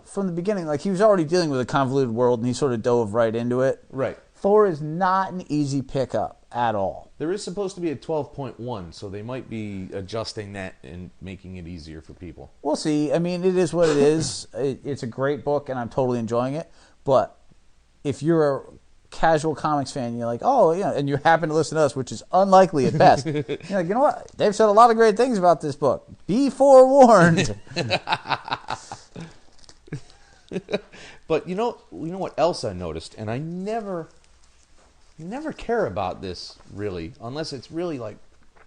from the beginning, like he was already dealing with a convoluted world, and he sort of dove right into it.
Right.
Thor is not an easy pickup at all.
There is supposed to be a 12.1, so they might be adjusting that and making it easier for people.
We'll see. I mean, it is what it is. It's a great book, and I'm totally enjoying it. But if you're a casual comics fan, you're like, oh, yeah, and you happen to listen to us, which is unlikely at best. You're like, you know what? They've said a lot of great things about this book. Be forewarned.
But you know what else I noticed, and I never care about this really, unless it's really like,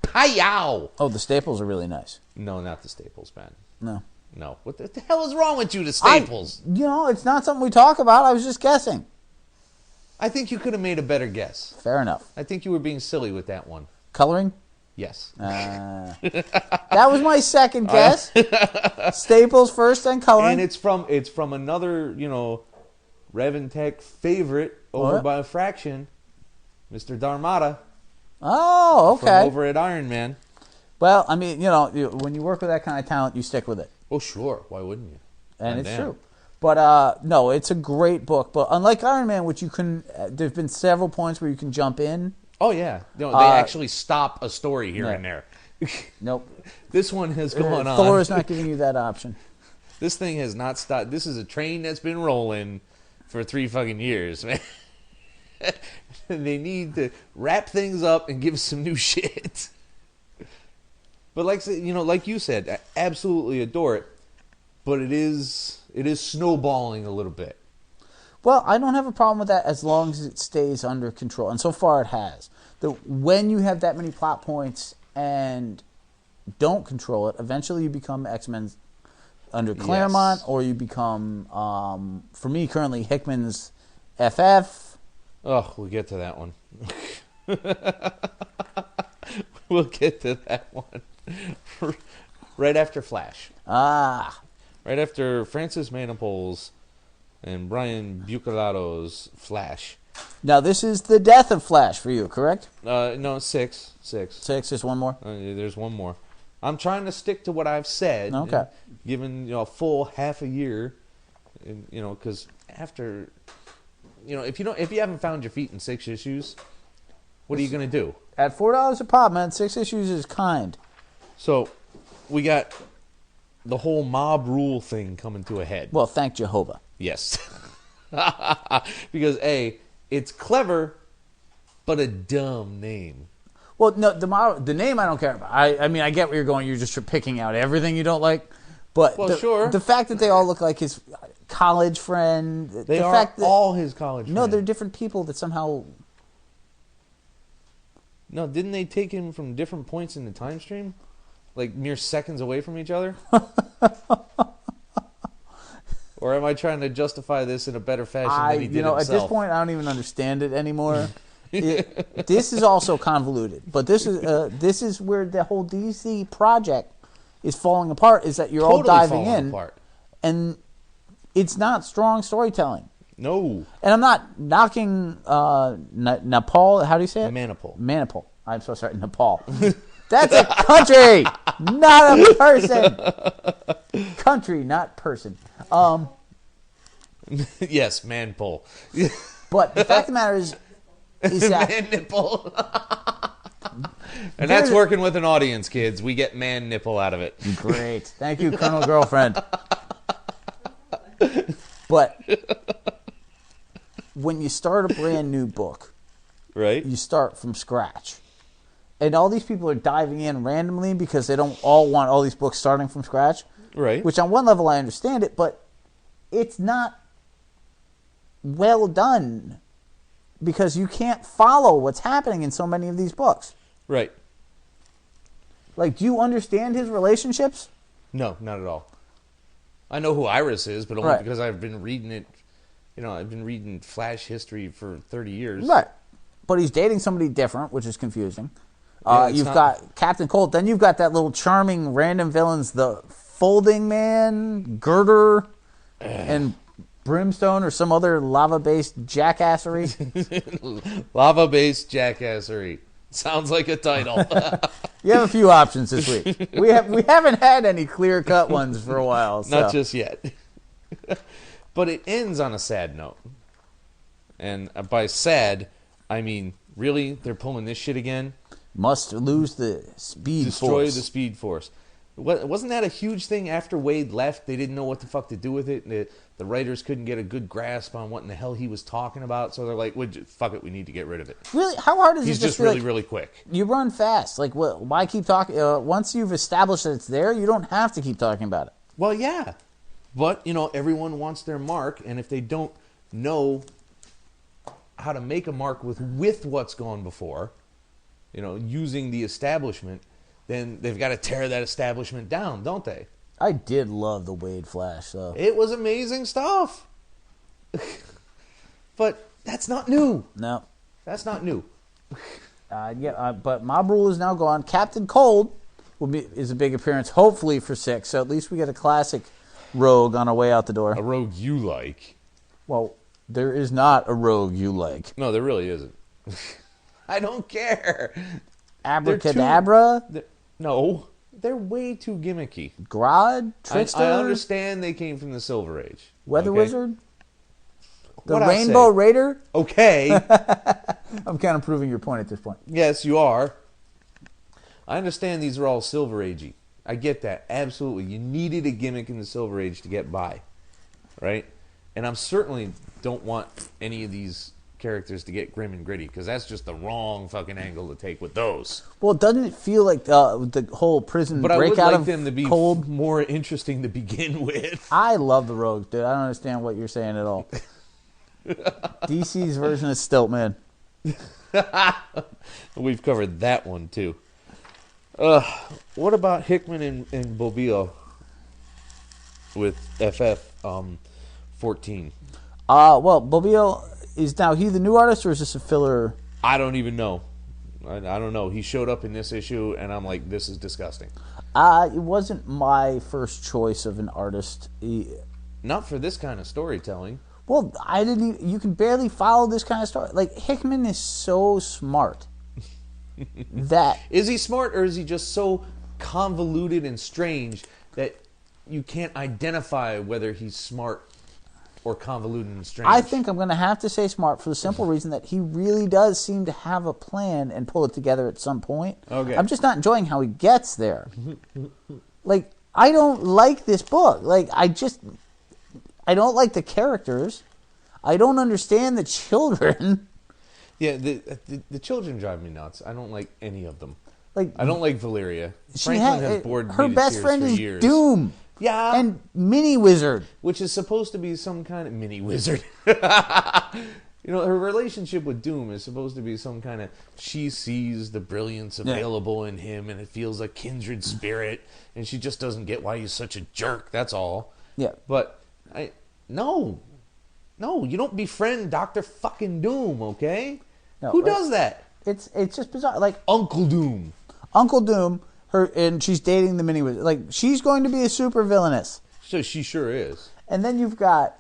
hi-yow.
Oh, the staples are really nice.
No, not the staples, man.
No.
What the hell is wrong with you, the staples?
It's not something we talk about. I was just guessing.
I think you could have made a better guess.
Fair enough.
I think you were being silly with that one.
Coloring?
Yes.
That was my second guess. Staples first, then coloring.
And it's from another, Reventech favorite over by a fraction, Mr. Darmada.
Oh, okay.
From over at Iron Man.
Well, I mean, when you work with that kind of talent, you stick with it.
Oh, sure. Why wouldn't you?
And it's true. But, no, it's a great book. But unlike Iron Man, which there's been several points where you can jump in.
Oh, yeah. They actually stop a story here and there.
Nope.
This one has gone on.
Thor is not giving you that option.
This thing has not stopped. This is a train that's been rolling for 3 fucking years, man. They need to wrap things up and give us some new shit. But like you said, I absolutely adore it. But it is snowballing a little bit.
Well, I don't have a problem with that as long as it stays under control. And so far it has. When you have that many plot points and don't control it, eventually you become X-Men under Claremont, or you become, for me currently, Hickman's FF.
Oh, we'll get to that one. We'll get to that one. Right after Flash. Right after Francis Manipul's and Brian Bucalato's Flash.
Now, this is the death of Flash for you, correct?
No, 6.
6, just one more?
There's one more. I'm trying to stick to what I've said.
Okay.
Given a full half a year, because after, if you haven't found your feet in 6 issues, what are you going to do?
At $4 a pop, man, 6 issues is kind.
So, we got the whole mob rule thing coming to a head.
Well, thank Jehovah.
Yes. Because, A, it's clever, but a dumb name.
Well, no, the name I don't care about. I mean, I get where you're going. You're just picking out everything you don't like. But
sure.
The fact that they all look like his college friend.
They are all his college friends.
No, they're different people that somehow...
No, didn't they take him from different points in the time stream? Like mere seconds away from each other? Or am I trying to justify this in a better fashion than he did himself?
At this point, I don't even understand it anymore. This is also convoluted, but this is where the whole DC project is falling apart. Is that you're all diving in,
apart.
And it's not strong storytelling.
No,
and I'm not knocking Nepal. How do you say it?
Manipul.
I'm so sorry, Nepal. That's a country, not a person. Country, not person.
Yes, Manipul.
But the fact of the matter is that
man nipple. And that's working with an audience, kids. We get man nipple out of it.
Great. Thank you, Colonel Girlfriend. But when you start a brand new book,
right?
You start from scratch. And all these people are diving in randomly because they don't all want all these books starting from scratch.
Right.
Which on one level I understand it, but it's not well done because you can't follow what's happening in so many of these books.
Right.
Like, do you understand his relationships?
No, not at all. I know who Iris is, but only
Right.
because I've been reading it. I've been reading Flash history for 30 years.
Right. But he's dating somebody different, which is confusing.
Yeah,
You've got Captain Cold. Then you've got that little charming random villains, the Folding Man, Girder, and Brimstone, or some other lava-based jackassery.
Lava-based jackassery. Sounds like a title.
You have a few options this week. We haven't had any clear-cut ones for a while. So.
Not just yet. But it ends on a sad note. And by sad, I mean, really? They're pulling this shit again?
Must lose the speed
Destroy
force.
the speed force. Wasn't that a huge thing after Wade left? They didn't know what the fuck to do with it. The writers couldn't get a good grasp on what in the hell he was talking about. So they're like, fuck it, we need to get rid of it.
Really? How hard is it?
He's just
feel
really,
like
really quick.
You run fast. Like, why keep talking? Once you've established that it's there, you don't have to keep talking about it.
Well, yeah. But, everyone wants their mark. And if they don't know how to make a mark with what's gone before, using the establishment, then they've got to tear that establishment down, don't they?
I did love the Wade Flash, though.
It was amazing stuff. But that's not new.
No.
That's not new.
But Mob Rule is now gone. Captain Cold is a big appearance, hopefully for 6. So at least we get a classic rogue on our way out the door.
A rogue you like.
Well, there is not a rogue you like.
No, there really isn't. I don't care.
Abracadabra?
No. They're way too gimmicky.
Grodd? Trickster?
I understand they came from the Silver Age.
Weather
okay?
Wizard? The
What'd I
Rainbow
say?
Raider?
Okay.
I'm kind of proving your point at this point.
Yes, you are. I understand these are all Silver Agey. I get that. Absolutely. You needed a gimmick in the Silver Age to get by. Right? And I certainly don't want any of these characters to get grim and gritty, because that's just the wrong fucking angle to take with those.
Well, doesn't it feel like the whole prison
But I would
breakout
like
of
them to be
Cold?
more interesting to begin with.
I love the Rogues, dude. I don't understand what you're saying at all. DC's version of Stiltman.
We've covered that one, too. What about Hickman and Bobbio with FF14?
Well, Bobbio, is now he the new artist, or is this a filler?
I don't even know. I don't know. He showed up in this issue, and I'm like, this is disgusting.
It wasn't my first choice of an artist.
Not for this kind of storytelling.
Well, I didn't. You can barely follow this kind of story. Like, Hickman is so smart. That
is he smart, or is he just so convoluted and strange that you can't identify whether he's smart or convoluted and strange?
I think I'm going to have to say smart for the simple reason that he really does seem to have a plan and pull it together at some point.
Okay.
I'm just not enjoying how he gets there. Like, I don't like this book. Like, I don't like the characters. I don't understand the children.
Yeah, the children drive me nuts. I don't like any of them.
Like,
I don't like Valeria. Franklin has bored me
her
to
best
tears
friend
for
is
years.
Doom.
Yeah.
And Mini Wizard.
Which is supposed to be some kind of mini wizard. Her relationship with Doom is supposed to be some kind of, she sees the brilliance available in him, and it feels a kindred spirit, and she just doesn't get why he's such a jerk. That's all.
Yeah.
But no, you don't befriend Dr. fucking Doom, okay?
No,
who does that?
It's just bizarre. Like,
Uncle Doom.
And she's dating the Mini Wizard. Like, she's going to be a super villainess.
So she sure is.
And then you've got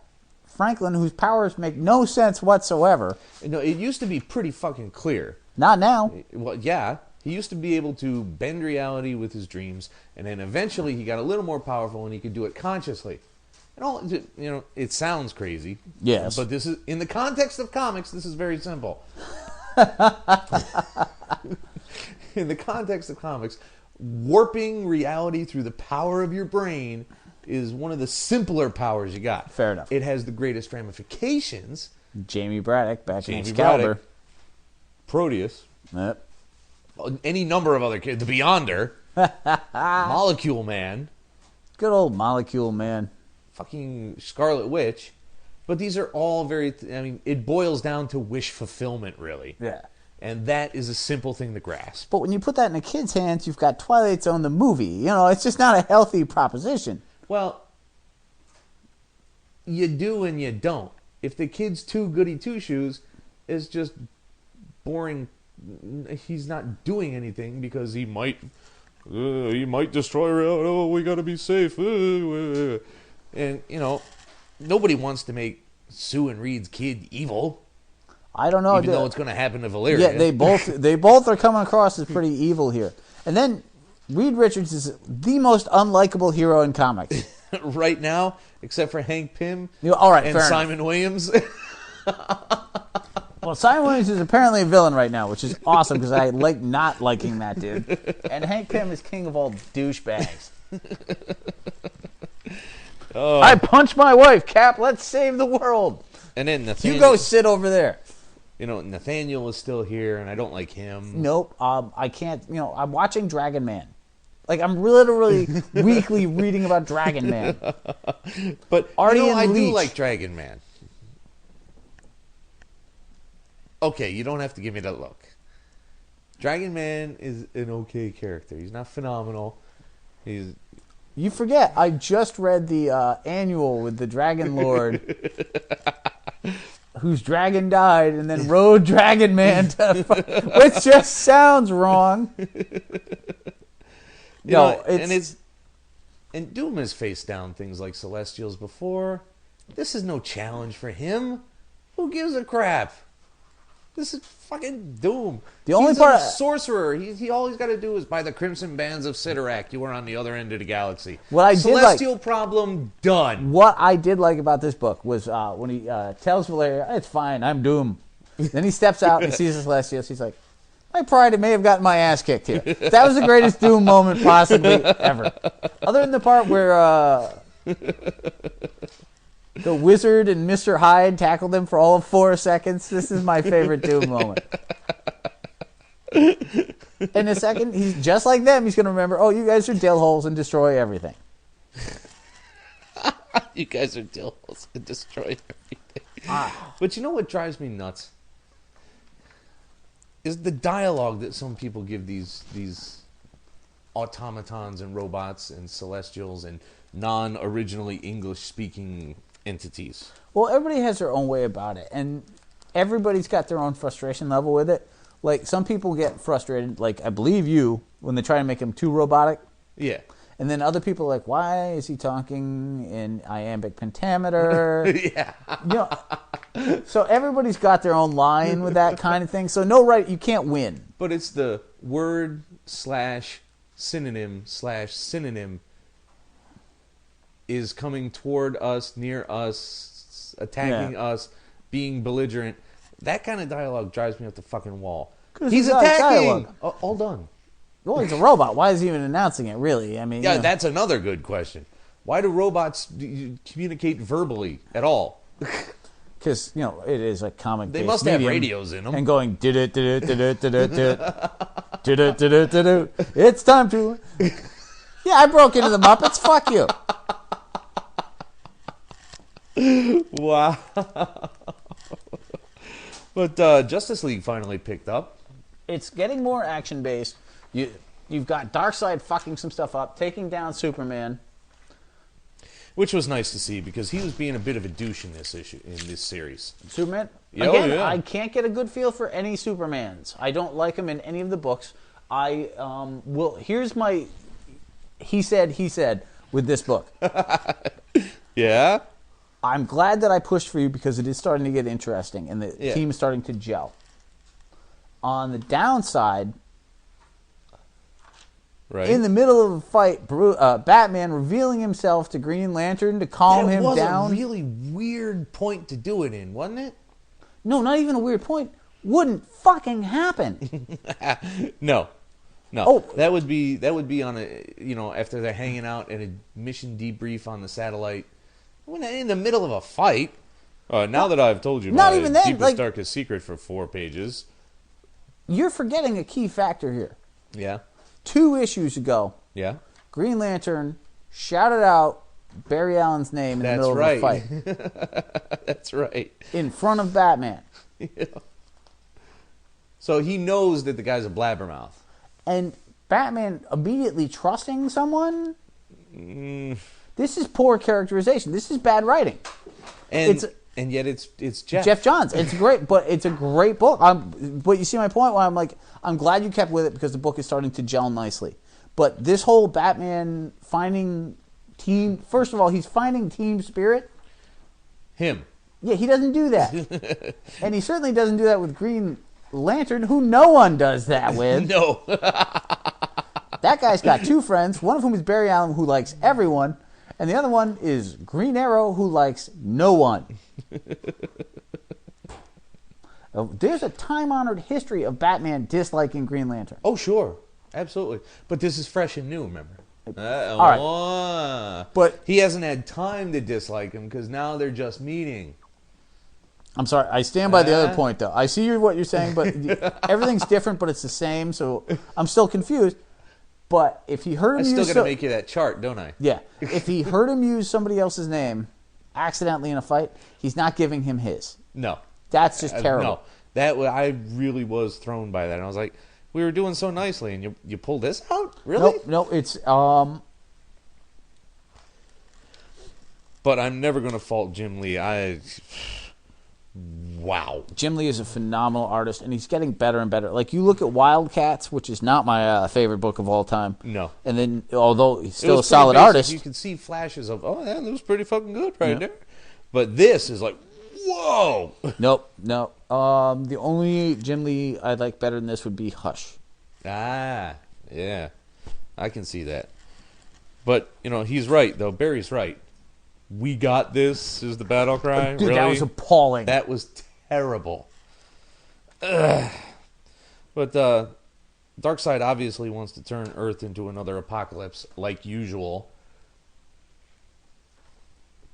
Franklin, whose powers make no sense whatsoever.
No, it used to be pretty fucking clear.
Not now.
Well, yeah. He used to be able to bend reality with his dreams, and then eventually he got a little more powerful and he could do it consciously. And all, it sounds crazy.
Yes.
But this is, in the context of comics, this is very simple. In the context of comics, warping reality through the power of your brain is one of the simpler powers you got.
Fair enough.
It has the greatest ramifications.
Jamie Braddock back in
Jamie
Excalibur.
Braddock, Proteus.
Yep.
Any number of other kids. The Beyonder. Molecule Man.
Good old Molecule Man.
Fucking Scarlet Witch. But these are all very... it boils down to wish fulfillment, really.
Yeah.
And that is a simple thing to grasp.
But when you put that in a kid's hands, you've got Twilight Zone the movie. You know, it's just not a healthy proposition.
Well, you do and you don't. If the kid's too goody two-shoes, it's just boring. He's not doing anything because he might destroy reality. Oh, we got to be safe. And, you know, nobody wants to make Sue and Reed's kid evil.
I don't know.
Even though it's going to happen to Valeria.
Yeah, they both are coming across as pretty evil here. And then Reed Richards is the most unlikable hero in comics.
Right now, except for Hank Pym
all right,
and Simon Williams.
Well, Simon Williams is apparently a villain right now, which is awesome because I like not liking that dude. And Hank Pym is king of all douchebags. I punched my wife, Cap. Let's save the world.
And then Nathaniel,
you go sit over there.
You know, Nathaniel is still here, and I don't like him.
Nope. I can't. You know, I'm watching Dragon Man. Like, I'm literally weekly reading about Dragon Man.
But I do like Dragon Man. Okay, you don't have to give me that look. Dragon Man is an okay character. He's not phenomenal.
You forget, I just read the annual with the Dragon Lord, whose dragon died, and then rode Dragon Man, which just sounds wrong.
And Doom has faced down things like Celestials before. This is no challenge for him. Who gives a crap? This is fucking Doom. He's a sorcerer. He all he's got to do is buy the Crimson Bands of Sidorak. You were on the other end of the galaxy. Celestial problem done.
What I did like about this book was when he tells Valeria, "It's fine, I'm Doom." Then he steps out and sees the Celestials. He's like, "My pride may have gotten my ass kicked here." That was the greatest Doom moment possibly ever. Other than the part where the wizard and Mr. Hyde tackled him for all of 4 seconds. This is my favorite Doom moment. In a second, he's just like them. He's going to remember, oh, you guys are dill holes and destroy everything.
You guys are dill holes and destroy everything. But you know what drives me nuts? Is the dialogue that some people give these automatons and robots and celestials and non-originally English-speaking entities.
Well, everybody has their own way about it, and everybody's got their own frustration level with it. Like, some people get frustrated, like, I believe you, when they try to make him too robotic.
Yeah.
And then other people are like, why is he talking in iambic pentameter?
Yeah.
You know, so everybody's got their own line with that kind of thing. So you can't win.
But it's the word/synonym/synonym is coming toward us, near us, attacking us, being belligerent. That kind of dialogue drives me up the fucking wall. He's attacking. All done.
Well, he's a robot. Why is he even announcing it, really? I mean,
yeah, that's another good question. Why do robots communicate verbally at all?
Because, it is a comic.
They must have radios in them.
And going, did it, did it, did it, did it, did it, did it, did it, did it. It's time to. Yeah, I broke into the Muppets. Fuck you.
Wow. But Justice League finally picked up.
It's getting more action-based. You've got Darkseid fucking some stuff up, taking down Superman.
Which was nice to see, because he was being a bit of a douche in this series.
Superman?
Again,
I can't get a good feel for any Supermans. I don't like them in any of the books. Here's my he said with this book.
Yeah?
I'm glad that I pushed for you because it is starting to get interesting and the team is starting to gel. On the downside,
right,
in the middle of a fight, Batman revealing himself to Green Lantern to calm him down.
That was a really weird point to do it in, wasn't it?
No, not even a weird point. Wouldn't fucking happen.
No.
Oh,
that would be on after they're hanging out at a mission debrief on the satellite. In the middle of a fight. Now that I've told you my deepest, darkest secret for 4 pages.
You're forgetting a key factor here.
Yeah.
2 issues ago.
Yeah.
Green Lantern shouted out Barry Allen's name in the middle of the fight.
That's right.
In front of Batman.
Yeah. So he knows that the guy's a blabbermouth.
And Batman immediately trusting someone? This is poor characterization. This is bad writing.
And yet it's Jeff.
Jeff Johns. It's great, but it's a great book. But you see my point where I'm like, I'm glad you kept with it because the book is starting to gel nicely. But this whole Batman finding team, first of all, he's finding team spirit.
Him.
Yeah, he doesn't do that. And he certainly doesn't do that with Green Lantern, who no one does that with.
No.
That guy's got two friends, one of whom is Barry Allen, who likes everyone, and the other one is Green Arrow, who likes no one. There's a time-honored history of Batman disliking Green Lantern.
Oh, sure. Absolutely. But this is fresh and new, remember?
All right. But
he hasn't had time to dislike him because now they're just meeting.
I'm sorry. I stand by the other point, though. I see what you're saying, but everything's different, but it's the same, so I'm still confused. But if he heard him
I still got to make you that chart, don't I?
Yeah. If he heard him use somebody else's name accidentally in a fight, he's not giving him his.
No.
That's just terrible.
No. I really was thrown by that. And I was like, we were doing so nicely, and you pulled this out? Really?
No, it's...
But I'm never going to fault Jim Lee. Wow.
Jim Lee is a phenomenal artist, and he's getting better and better. Like, you look at Wildcats, which is not my favorite book of all time.
No.
And then, although he's still a solid artist...
You can see flashes of, oh, yeah, that was pretty fucking good right there. But this is like, whoa.
Nope. The only Jim Lee I'd like better than this would be Hush.
Ah, yeah. I can see that. But, he's right, though. Barry's right. We got this is the battle cry.
Dude,
really?
That was appalling.
That was terrible. Ugh. But Darkseid obviously wants to turn Earth into another apocalypse, like usual.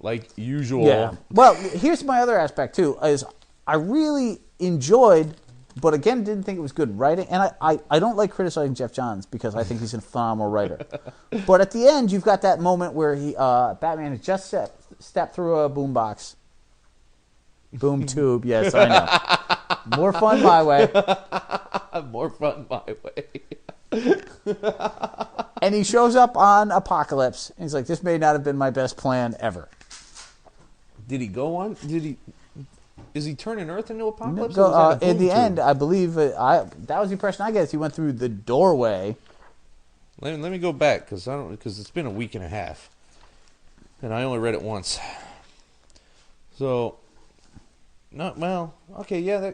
Yeah. Well, here's my other aspect, too, is I really enjoyed, but again, didn't think it was good writing. And I don't like criticizing Jeff Johns because I think he's a phenomenal writer. But at the end, you've got that moment where Batman has just stepped through a boombox. Boom tube, yes, I know. More fun my way.
More fun my way.
And he shows up on Apocalypse, and he's like, this may not have been my best plan ever.
Did he go on? Is he turning Earth into Apocalypse?
In the end, I believe that was the impression I get. Is he went through the doorway.
Let me go back because it's been a week and a half, and I only read it once. So, okay, yeah,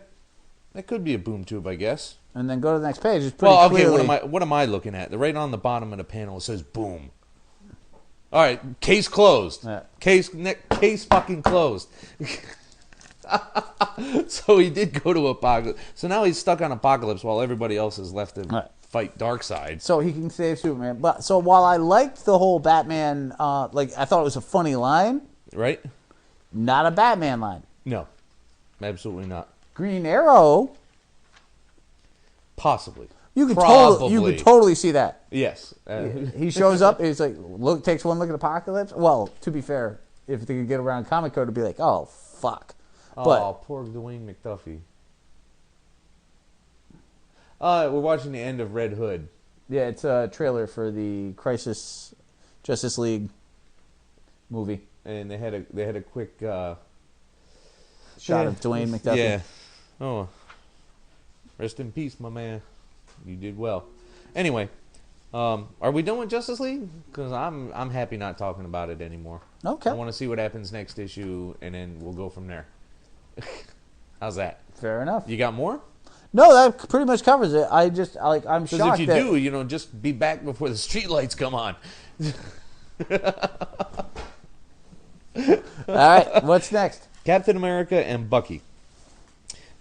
that could be a boom tube, I guess.
And then go to the next page. It's pretty clearly...
what am I looking at? Right on the bottom of the panel it says boom. All right, case closed. Yeah. Case fucking closed. So he did go to Apocalypse. So now he's stuck on Apocalypse while everybody else is left to fight Darkseid.
So he can save Superman. But so while I liked the whole Batman, I thought it was a funny line.
Right.
Not a Batman line.
No, absolutely not.
Green Arrow.
Possibly.
You could totally see that.
Yes.
He shows up. He's like, takes one look at Apocalypse. Well, to be fair, if they could get around Comic Code, it'd be like, oh fuck. But,
poor Dwayne McDuffie. We're watching the end of Red Hood.
Yeah, it's a trailer for the Crisis Justice League movie,
and they had a quick
shot of Dwayne McDuffie.
Yeah. Oh, rest in peace, my man. You did well. Anyway, are we done with Justice League? Because I'm happy not talking about it anymore.
Okay.
I want to see what happens next issue, and then we'll go from there. How's that?
Fair enough.
You got more?
No, that pretty much covers it. I'm shocked.
Because if you do, just be back before the streetlights come on.
All right, what's next?
Captain America and Bucky.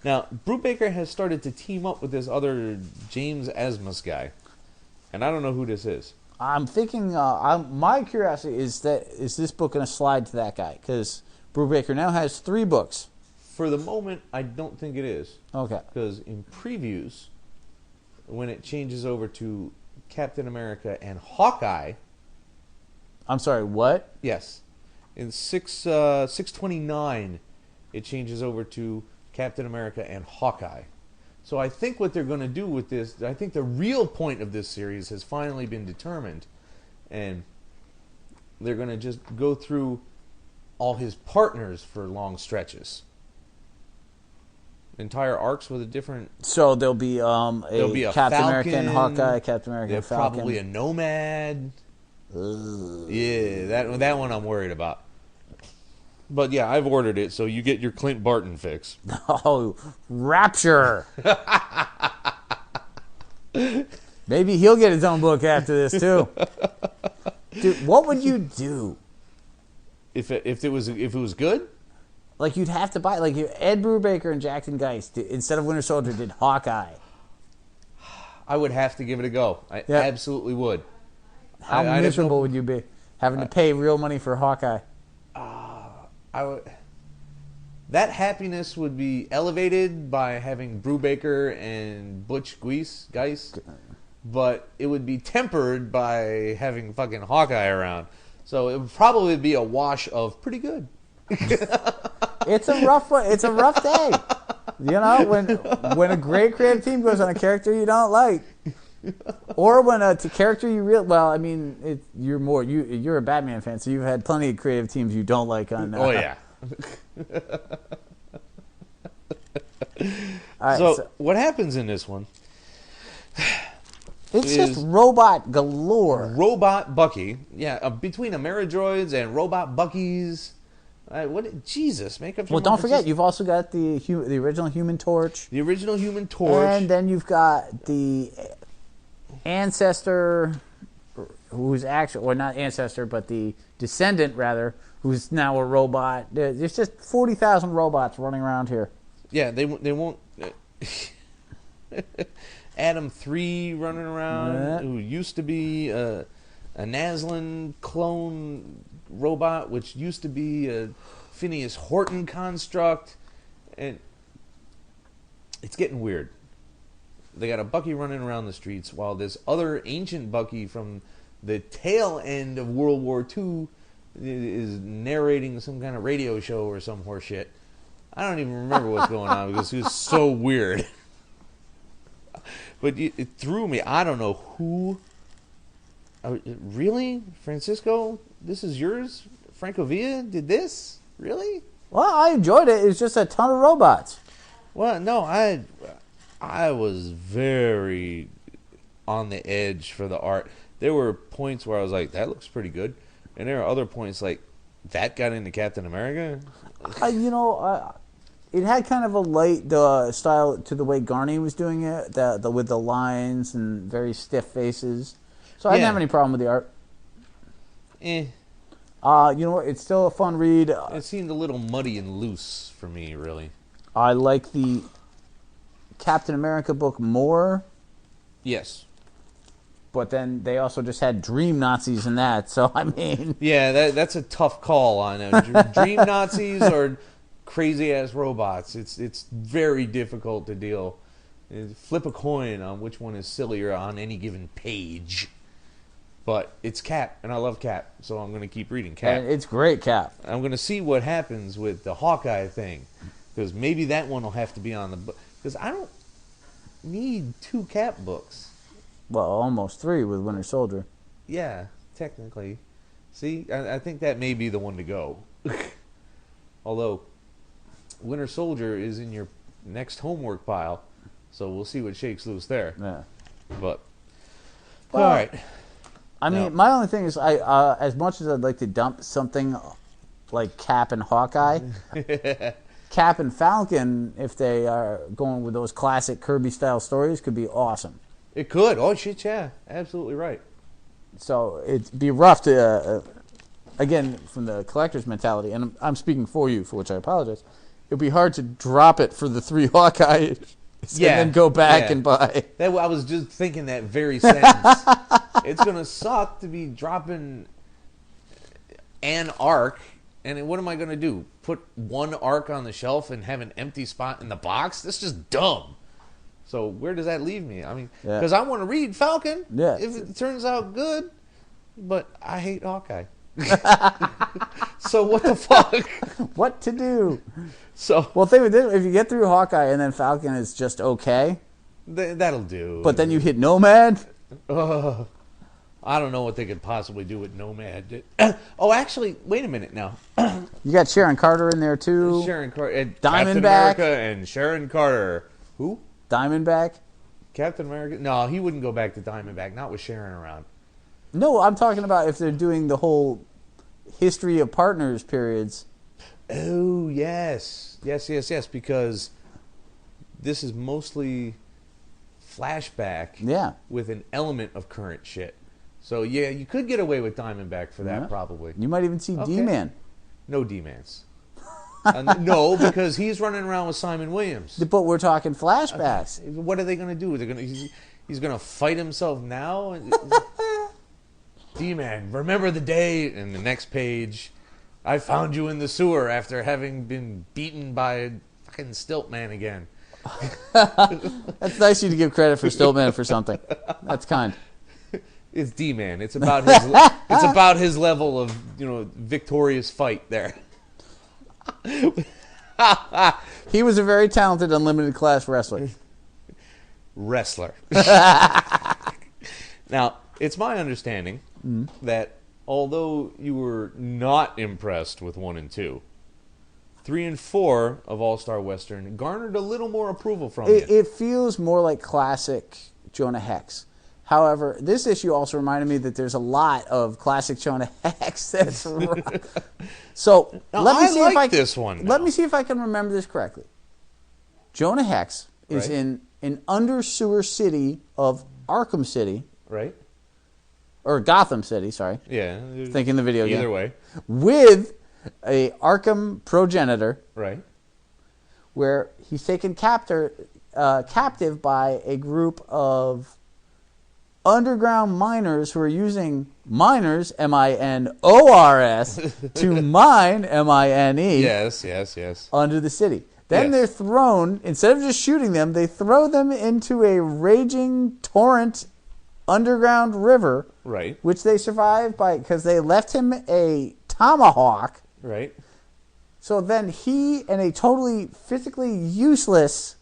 Now, Brubaker has started to team up with this other James Asmus guy, and I don't know who this is.
I'm thinking. My curiosity is this book going to slide to that guy? Because Brubaker now has 3 books.
For the moment, I don't think it is.
Okay.
Because in previews, when it changes over to Captain America and Hawkeye...
I'm sorry, what?
Yes. In 629, it changes over to Captain America and Hawkeye. So I think what they're going to do with this, I think the real point of this series has finally been determined. And they're going to just go through all his partners for long stretches. Entire arcs with a different...
So there'll be a Captain
Falcon,
American, Hawkeye, Captain American, Falcon.
Probably a Nomad. Yeah, that one I'm worried about. But yeah, I've ordered it, so you get your Clint Barton fix.
Oh, Rapture! Maybe he'll get his own book after this too. Dude, what would you do
if it was good?
Like you'd have to buy like Ed Brubaker and Jackson Geist instead of Winter Soldier did Hawkeye.
I would have to give it a go. I absolutely would.
How miserable would you be having to pay real money for Hawkeye?
That happiness would be elevated by having Brubaker and Butch Geist, but it would be tempered by having fucking Hawkeye around. So it would probably be a wash of pretty good.
It's a rough one. It's a rough day. You know, when a great creative team goes on a character you don't like, or when a character you really you're a Batman fan, so you've had plenty of creative teams you don't like on.
Oh yeah.
Right,
so what happens in this one?
It's just robot galore.
Robot Bucky, yeah, between Ameridroids and Robot Buckies. Jesus, make up.
Well, don't forget, you've also got the original Human Torch.
The original Human Torch,
and then you've got the ancestor, who's actually, or not ancestor, but the descendant rather, who's now a robot. There's just 40,000 robots running around here.
Yeah, they won't. Adam 3 running around, who used to be a Naslin clone robot, which used to be a Phineas Horton construct, and it's getting weird. They got a Bucky running around the streets while this other ancient Bucky from the tail end of World War II is narrating some kind of radio show or some horse shit. I don't even remember what's going on because it was so weird. But it threw me. I don't know who. Really? Francisco? This is yours? Franco Villa did this? Really?
Well, I enjoyed it. It's just a ton of robots.
Well, no, I was very on the edge for the art. There were points where I was like, that looks pretty good. And there are other points like, that got into Captain America?
It had kind of a light style to the way Garney was doing it, with the lines and very stiff faces. So I didn't have any problem with the art. It's still a fun read.
It seemed a little muddy and loose for me, really.
I like the Captain America book more.
Yes.
But then they also just had Dream Nazis in that, so I mean...
Yeah, that's a tough call on it. Dream Nazis or crazy-ass robots. It's very difficult to deal. Flip a coin on which one is sillier on any given page. But it's Cap, and I love Cap, so I'm going to keep reading Cap.
And it's great, Cap.
I'm going to see what happens with the Hawkeye thing, because maybe that one will have to be on the book. Because I don't need 2 Cap books.
Well, almost 3 with Winter Soldier.
Yeah, technically. See, I think that may be the one to go. Although, Winter Soldier is in your next homework pile, so we'll see what shakes loose there.
Yeah.
But, all right.
I mean, my only thing is, I as much as I'd like to dump something like Cap and Hawkeye, Cap and Falcon, if they are going with those classic Kirby-style stories, could be awesome.
It could. Oh, shit, yeah. Absolutely right.
So it'd be rough to, again, from the collector's mentality, and I'm speaking for you, for which I apologize, it'd be hard to drop it for the 3 Hawkeye and then go back and buy.
I was just thinking that very sentence. It's going to suck to be dropping an arc, and what am I going to do? Put one arc on the shelf and have an empty spot in the box? That's just dumb. So where does that leave me? I mean, because I want to read Falcon if it turns out good, but I hate Hawkeye. So what the fuck?
What to do?
So
Well, think of this: if you get through Hawkeye and then Falcon is just okay,
that'll do.
but then you hit Nomad.
I don't know what they could possibly do with Nomad. Oh, actually, wait a minute now.
You got Sharon Carter in there too.
Sharon Carter,
Diamondback.
Captain America, and Sharon Carter. Who?
Diamondback.
Captain America? No, he wouldn't go back to Diamondback. Not with Sharon around.
No, I'm talking about if they're doing the whole history of partners periods.
Oh yes, because this is mostly flashback.
Yeah.
With an element of current shit. So yeah, you could get away with Diamondback for that probably.
You might even see D-Man.
No D-Mans. No, because he's running around with Simon Williams.
But we're talking flashbacks.
What are they going to do? He's going to fight himself now? D-Man, remember the day, and the next page, I found you in the sewer after having been beaten by a fucking Stiltman again.
That's nice of you to give credit for Stiltman for something. That's kind.
It's D-Man. It's about his level of, victorious fight there.
He was a very talented unlimited class wrestler.
Now, it's my understanding that although you were not impressed with 1 and 2, 3 and 4 of All-Star Western garnered a little more approval from you.
It feels more like classic Jonah Hex. However, this issue also reminded me that there's a lot of classic Jonah Hex. That's so.
Now,
let me see if I
this one.
Let me see if I can remember this correctly. Jonah Hex is in an under sewer city of Arkham City,
right?
Or Gotham City. Sorry.
Yeah.
Thinking the video game.
Either way.
With a Arkham progenitor,
right?
Where he's taken captive by a group of underground miners who are using miners, M-I-N-O-R-S, to mine, M-I-N-E,
yes,
under the city. Then they're thrown, instead of just shooting them, they throw them into a raging torrent underground river,
right?
Which they survived because they left him a tomahawk.
Right.
So then he and a totally physically useless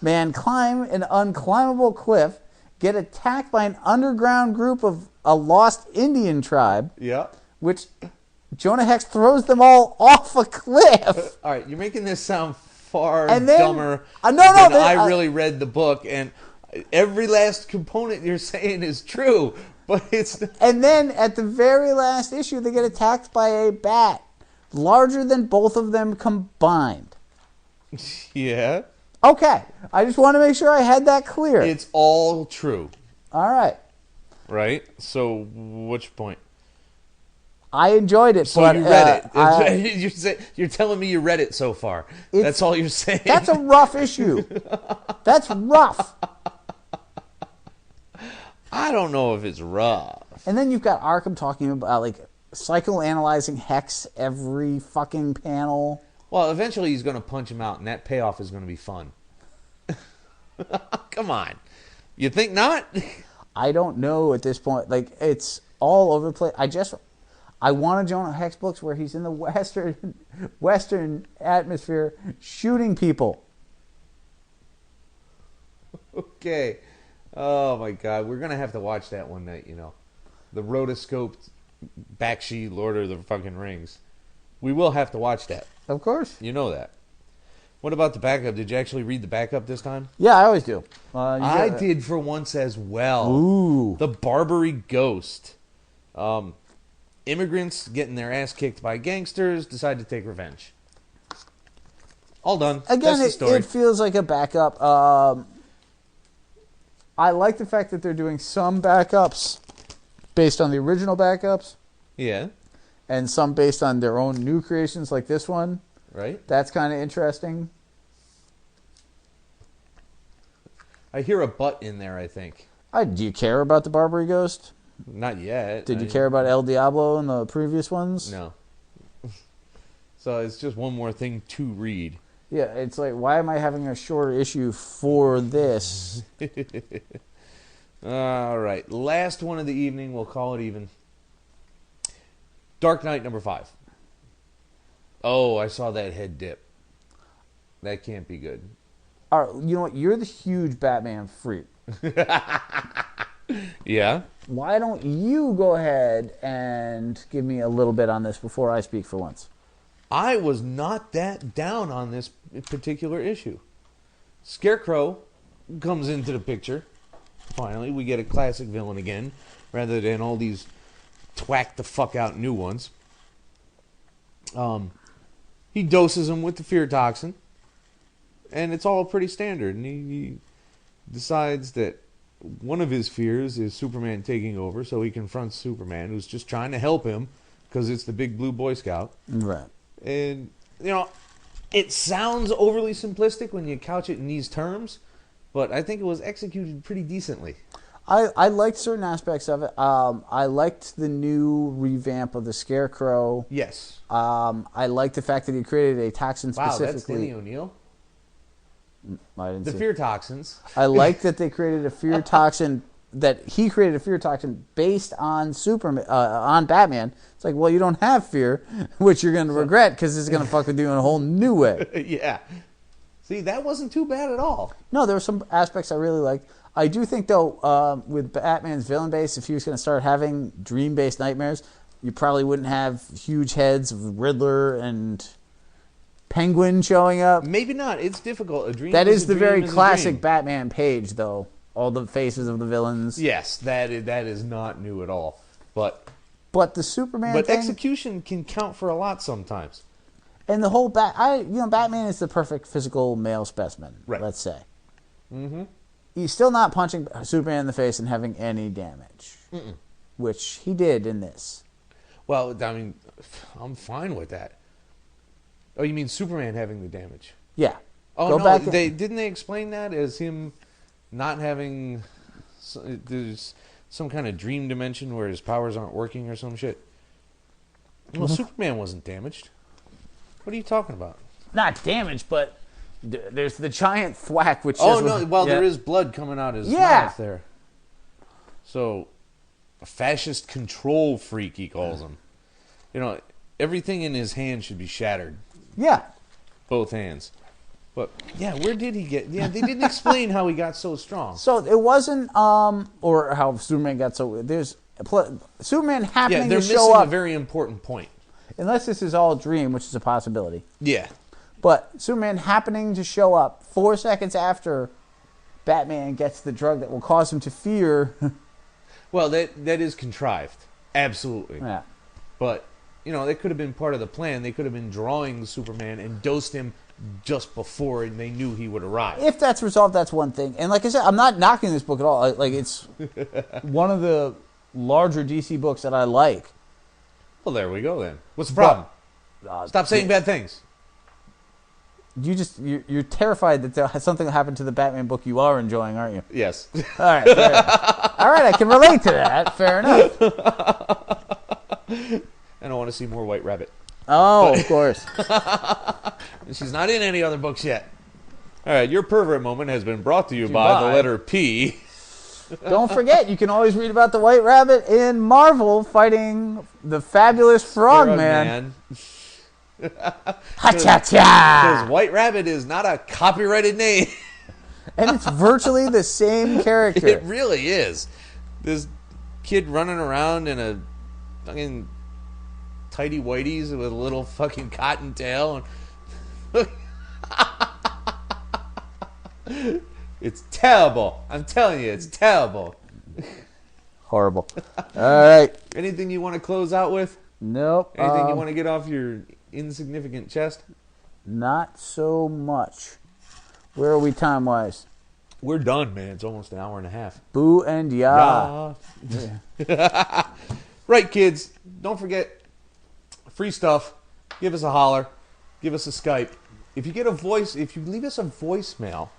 man climb an unclimbable cliff, get attacked by an underground group of a lost Indian tribe.
Yeah.
Which Jonah Hex throws them all off a cliff.
All right, you're making this sound far
dumber
than I really read the book, and every last component you're saying is true, but it's...
And then at the very last issue, they get attacked by a bat larger than both of them combined.
Yeah.
Okay, I just want to make sure I had that clear.
It's all true.
All right.
Right? So, which point?
I enjoyed it.
So
but,
you read it. You're telling me you read it so far. That's all you're saying.
That's a rough issue. That's rough.
I don't know if it's rough.
And then you've got Arkham talking about, psychoanalyzing Hex every fucking panel.
Well, eventually he's going to punch him out, and that payoff is going to be fun. Come on. You think not?
I don't know at this point. It's all over the place. I want a Jonah Hex books where he's in the western atmosphere shooting people.
Okay. Oh, my God. We're going to have to watch that one night, The rotoscoped Bakshi Lord of the fucking Rings. We will have to watch that.
Of course.
You know that. What about the backup? Did you actually read the backup this time?
Yeah, I always do.
I did for once as well.
Ooh.
The Barbary Ghost. Immigrants getting their ass kicked by gangsters decide to take revenge. All done.
Again,
That's the story.
it feels like a backup. I like the fact that they're doing some backups based on the original backups.
Yeah.
And some based on their own new creations like this one.
Right.
That's kind of interesting.
I hear a butt in there, I think.
Do you care about the Barbary Ghost?
Not yet.
Did you care about El Diablo in the previous ones?
No. So it's just one more thing to read.
Yeah, it's like, why am I having a shorter issue for this?
All right. Last one of the evening. We'll call it even. Dark Knight number 5. Oh, I saw that head dip. That can't be good.
All right, you know what? You're the huge Batman freak.
Yeah?
Why don't you go ahead and give me a little bit on this before I speak for once?
I was not that down on this particular issue. Scarecrow comes into the picture. Finally, we get a classic villain again, rather than all these twack the fuck out new ones. He doses him with the fear toxin, and it's all pretty standard. And he decides that one of his fears is Superman taking over, so he confronts Superman, who's just trying to help him because it's the big blue Boy Scout.
Right.
And, you know, it sounds overly simplistic when you couch it in these terms, but I think it was executed pretty decently.
I liked certain aspects of it. I liked the new revamp of the Scarecrow.
Yes.
I liked the fact that he created a toxin
Wow,
specifically.
that's Denny O'Neil.
I didn't
The
see.
fear toxins.
I like that they created a fear toxin. That he created a fear toxin based on Superman, on Batman. It's like, well, you don't have fear, which you're going to regret because it's going to fuck with you in a whole new way.
Yeah. See, that wasn't too bad at all.
No, there were some aspects I really liked. I do think, though, with Batman's villain base, if he was going to start having dream-based nightmares, you probably wouldn't have huge heads of Riddler and Penguin showing up.
Maybe not. It's difficult. A dream.
That
is
is
a
the
dream
very
is a
classic
dream.
Batman page, though. All the faces of the villains.
Yes, that is not new at all. But
But the Superman thing,
execution can count for a lot sometimes.
and the whole Batman is the perfect physical male specimen.
Right.
Let's say. Mm-hmm. He's still not punching Superman in the face and having any damage, which he did in this.
Well, I mean, I'm fine with that. Oh, you mean Superman having the damage?
Yeah.
Oh
Go
no,
back
didn't they explain that as him not having? There's some kind of dream dimension where his powers aren't working or some shit. Well, Superman wasn't damaged. What are you talking about?
Not damaged, but there's the giant thwack, which.
Oh
says,
no! Well,
yeah.
there is blood coming out his
Yeah.
mouth there. So, a fascist control freak, he calls him. You know, everything in his hand should be shattered.
Yeah.
Both hands. But yeah, where did he get? Yeah, they didn't explain how he got so strong.
So it wasn't, or how Superman got so. There's Superman
Yeah,
happening
they're
to
missing
show
a
up,
very important point.
unless this is all a dream, which is a possibility.
Yeah.
But Superman happening to show up 4 seconds after Batman gets the drug that will cause him to fear.
Well, that is contrived. Absolutely.
Yeah.
But, you know, that could have been part of the plan. They could have been drawing Superman and dosed him just before they knew he would arrive.
If that's resolved, that's one thing. And like I said, I'm not knocking this book at all. Like it's one of the larger DC books that I like.
Well, there we go then. What's the problem? Stop saying bad things.
You're terrified that something will happen to the Batman book you are enjoying, aren't you?
Yes.
All right. Fair enough. All right, I can relate to that. Fair enough.
And I want to see more White Rabbit.
Oh, of course.
And she's not in any other books yet. All right, your pervert moment has been brought to you by the letter P.
Don't forget, you can always read about the White Rabbit in Marvel fighting the fabulous Frogman. Ha-cha-cha!
Because White Rabbit is not a copyrighted name.
And it's virtually the same character.
It really is. This kid running around in a fucking tighty whities with a little fucking cotton tail. And it's terrible. I'm telling you, it's terrible.
Horrible. All right.
Anything you want to close out with?
Nope.
Anything you want to get off your insignificant chest?
Not so much. Where are we time-wise?
We're done, man. It's almost an hour and a half.
Boo and ya.
Yeah. Right, kids. Don't forget, free stuff. Give us a holler. Give us a Skype. If you leave us a voicemail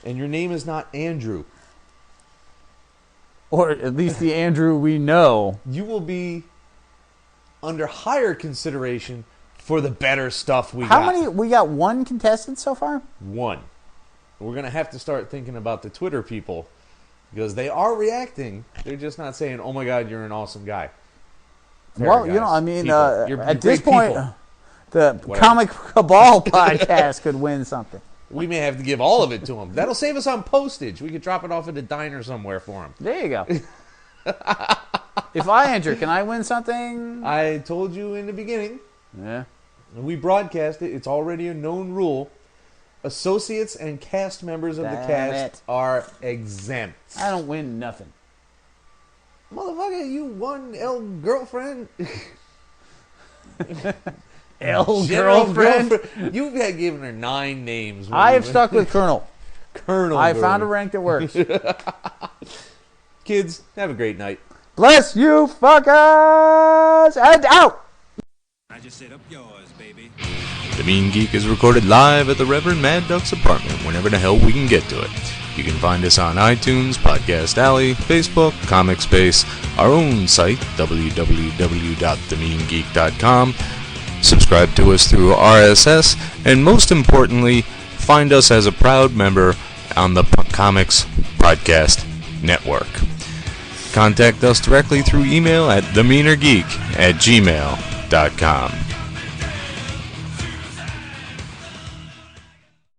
and your name is not Andrew,
Or at least the Andrew we know.
you will be under higher consideration for the better stuff we got.
How many? We got one contestant so far?
One. We're going to have to start thinking about the Twitter people because they are reacting. They're just not saying, oh my God, you're an awesome guy. Fair,
Well,
guys.
you know, I mean,
People. You're
at this
great
point,
people.
The Comic Cabal podcast could win something.
We may have to give all of it to him. That'll save us on postage. We could drop it off at a diner somewhere for him.
There you go. If I enter, can I win something?
I told you in the beginning.
Yeah.
We broadcast it. It's already a known rule. Associates and cast members of the cast are exempt.
I don't win nothing.
Motherfucker, you won L girlfriend.
L girlfriend?
You've had given her 9 names.
I have stuck with Colonel.
Colonel.
I found a rank that works.
Kids, have a great night.
Bless you, fuckers! And out!
I just set up yours, baby.
The Mean Geek is recorded live at the Reverend Mad Duck's apartment whenever the hell we can get to it. You can find us on iTunes, Podcast Alley, Facebook, Comic Space, our own site, www.themeangeek.com. Subscribe to us through RSS, and most importantly, find us as a proud member on the Comics Podcast Network. Contact us directly through email at themeanergeek@gmail.com.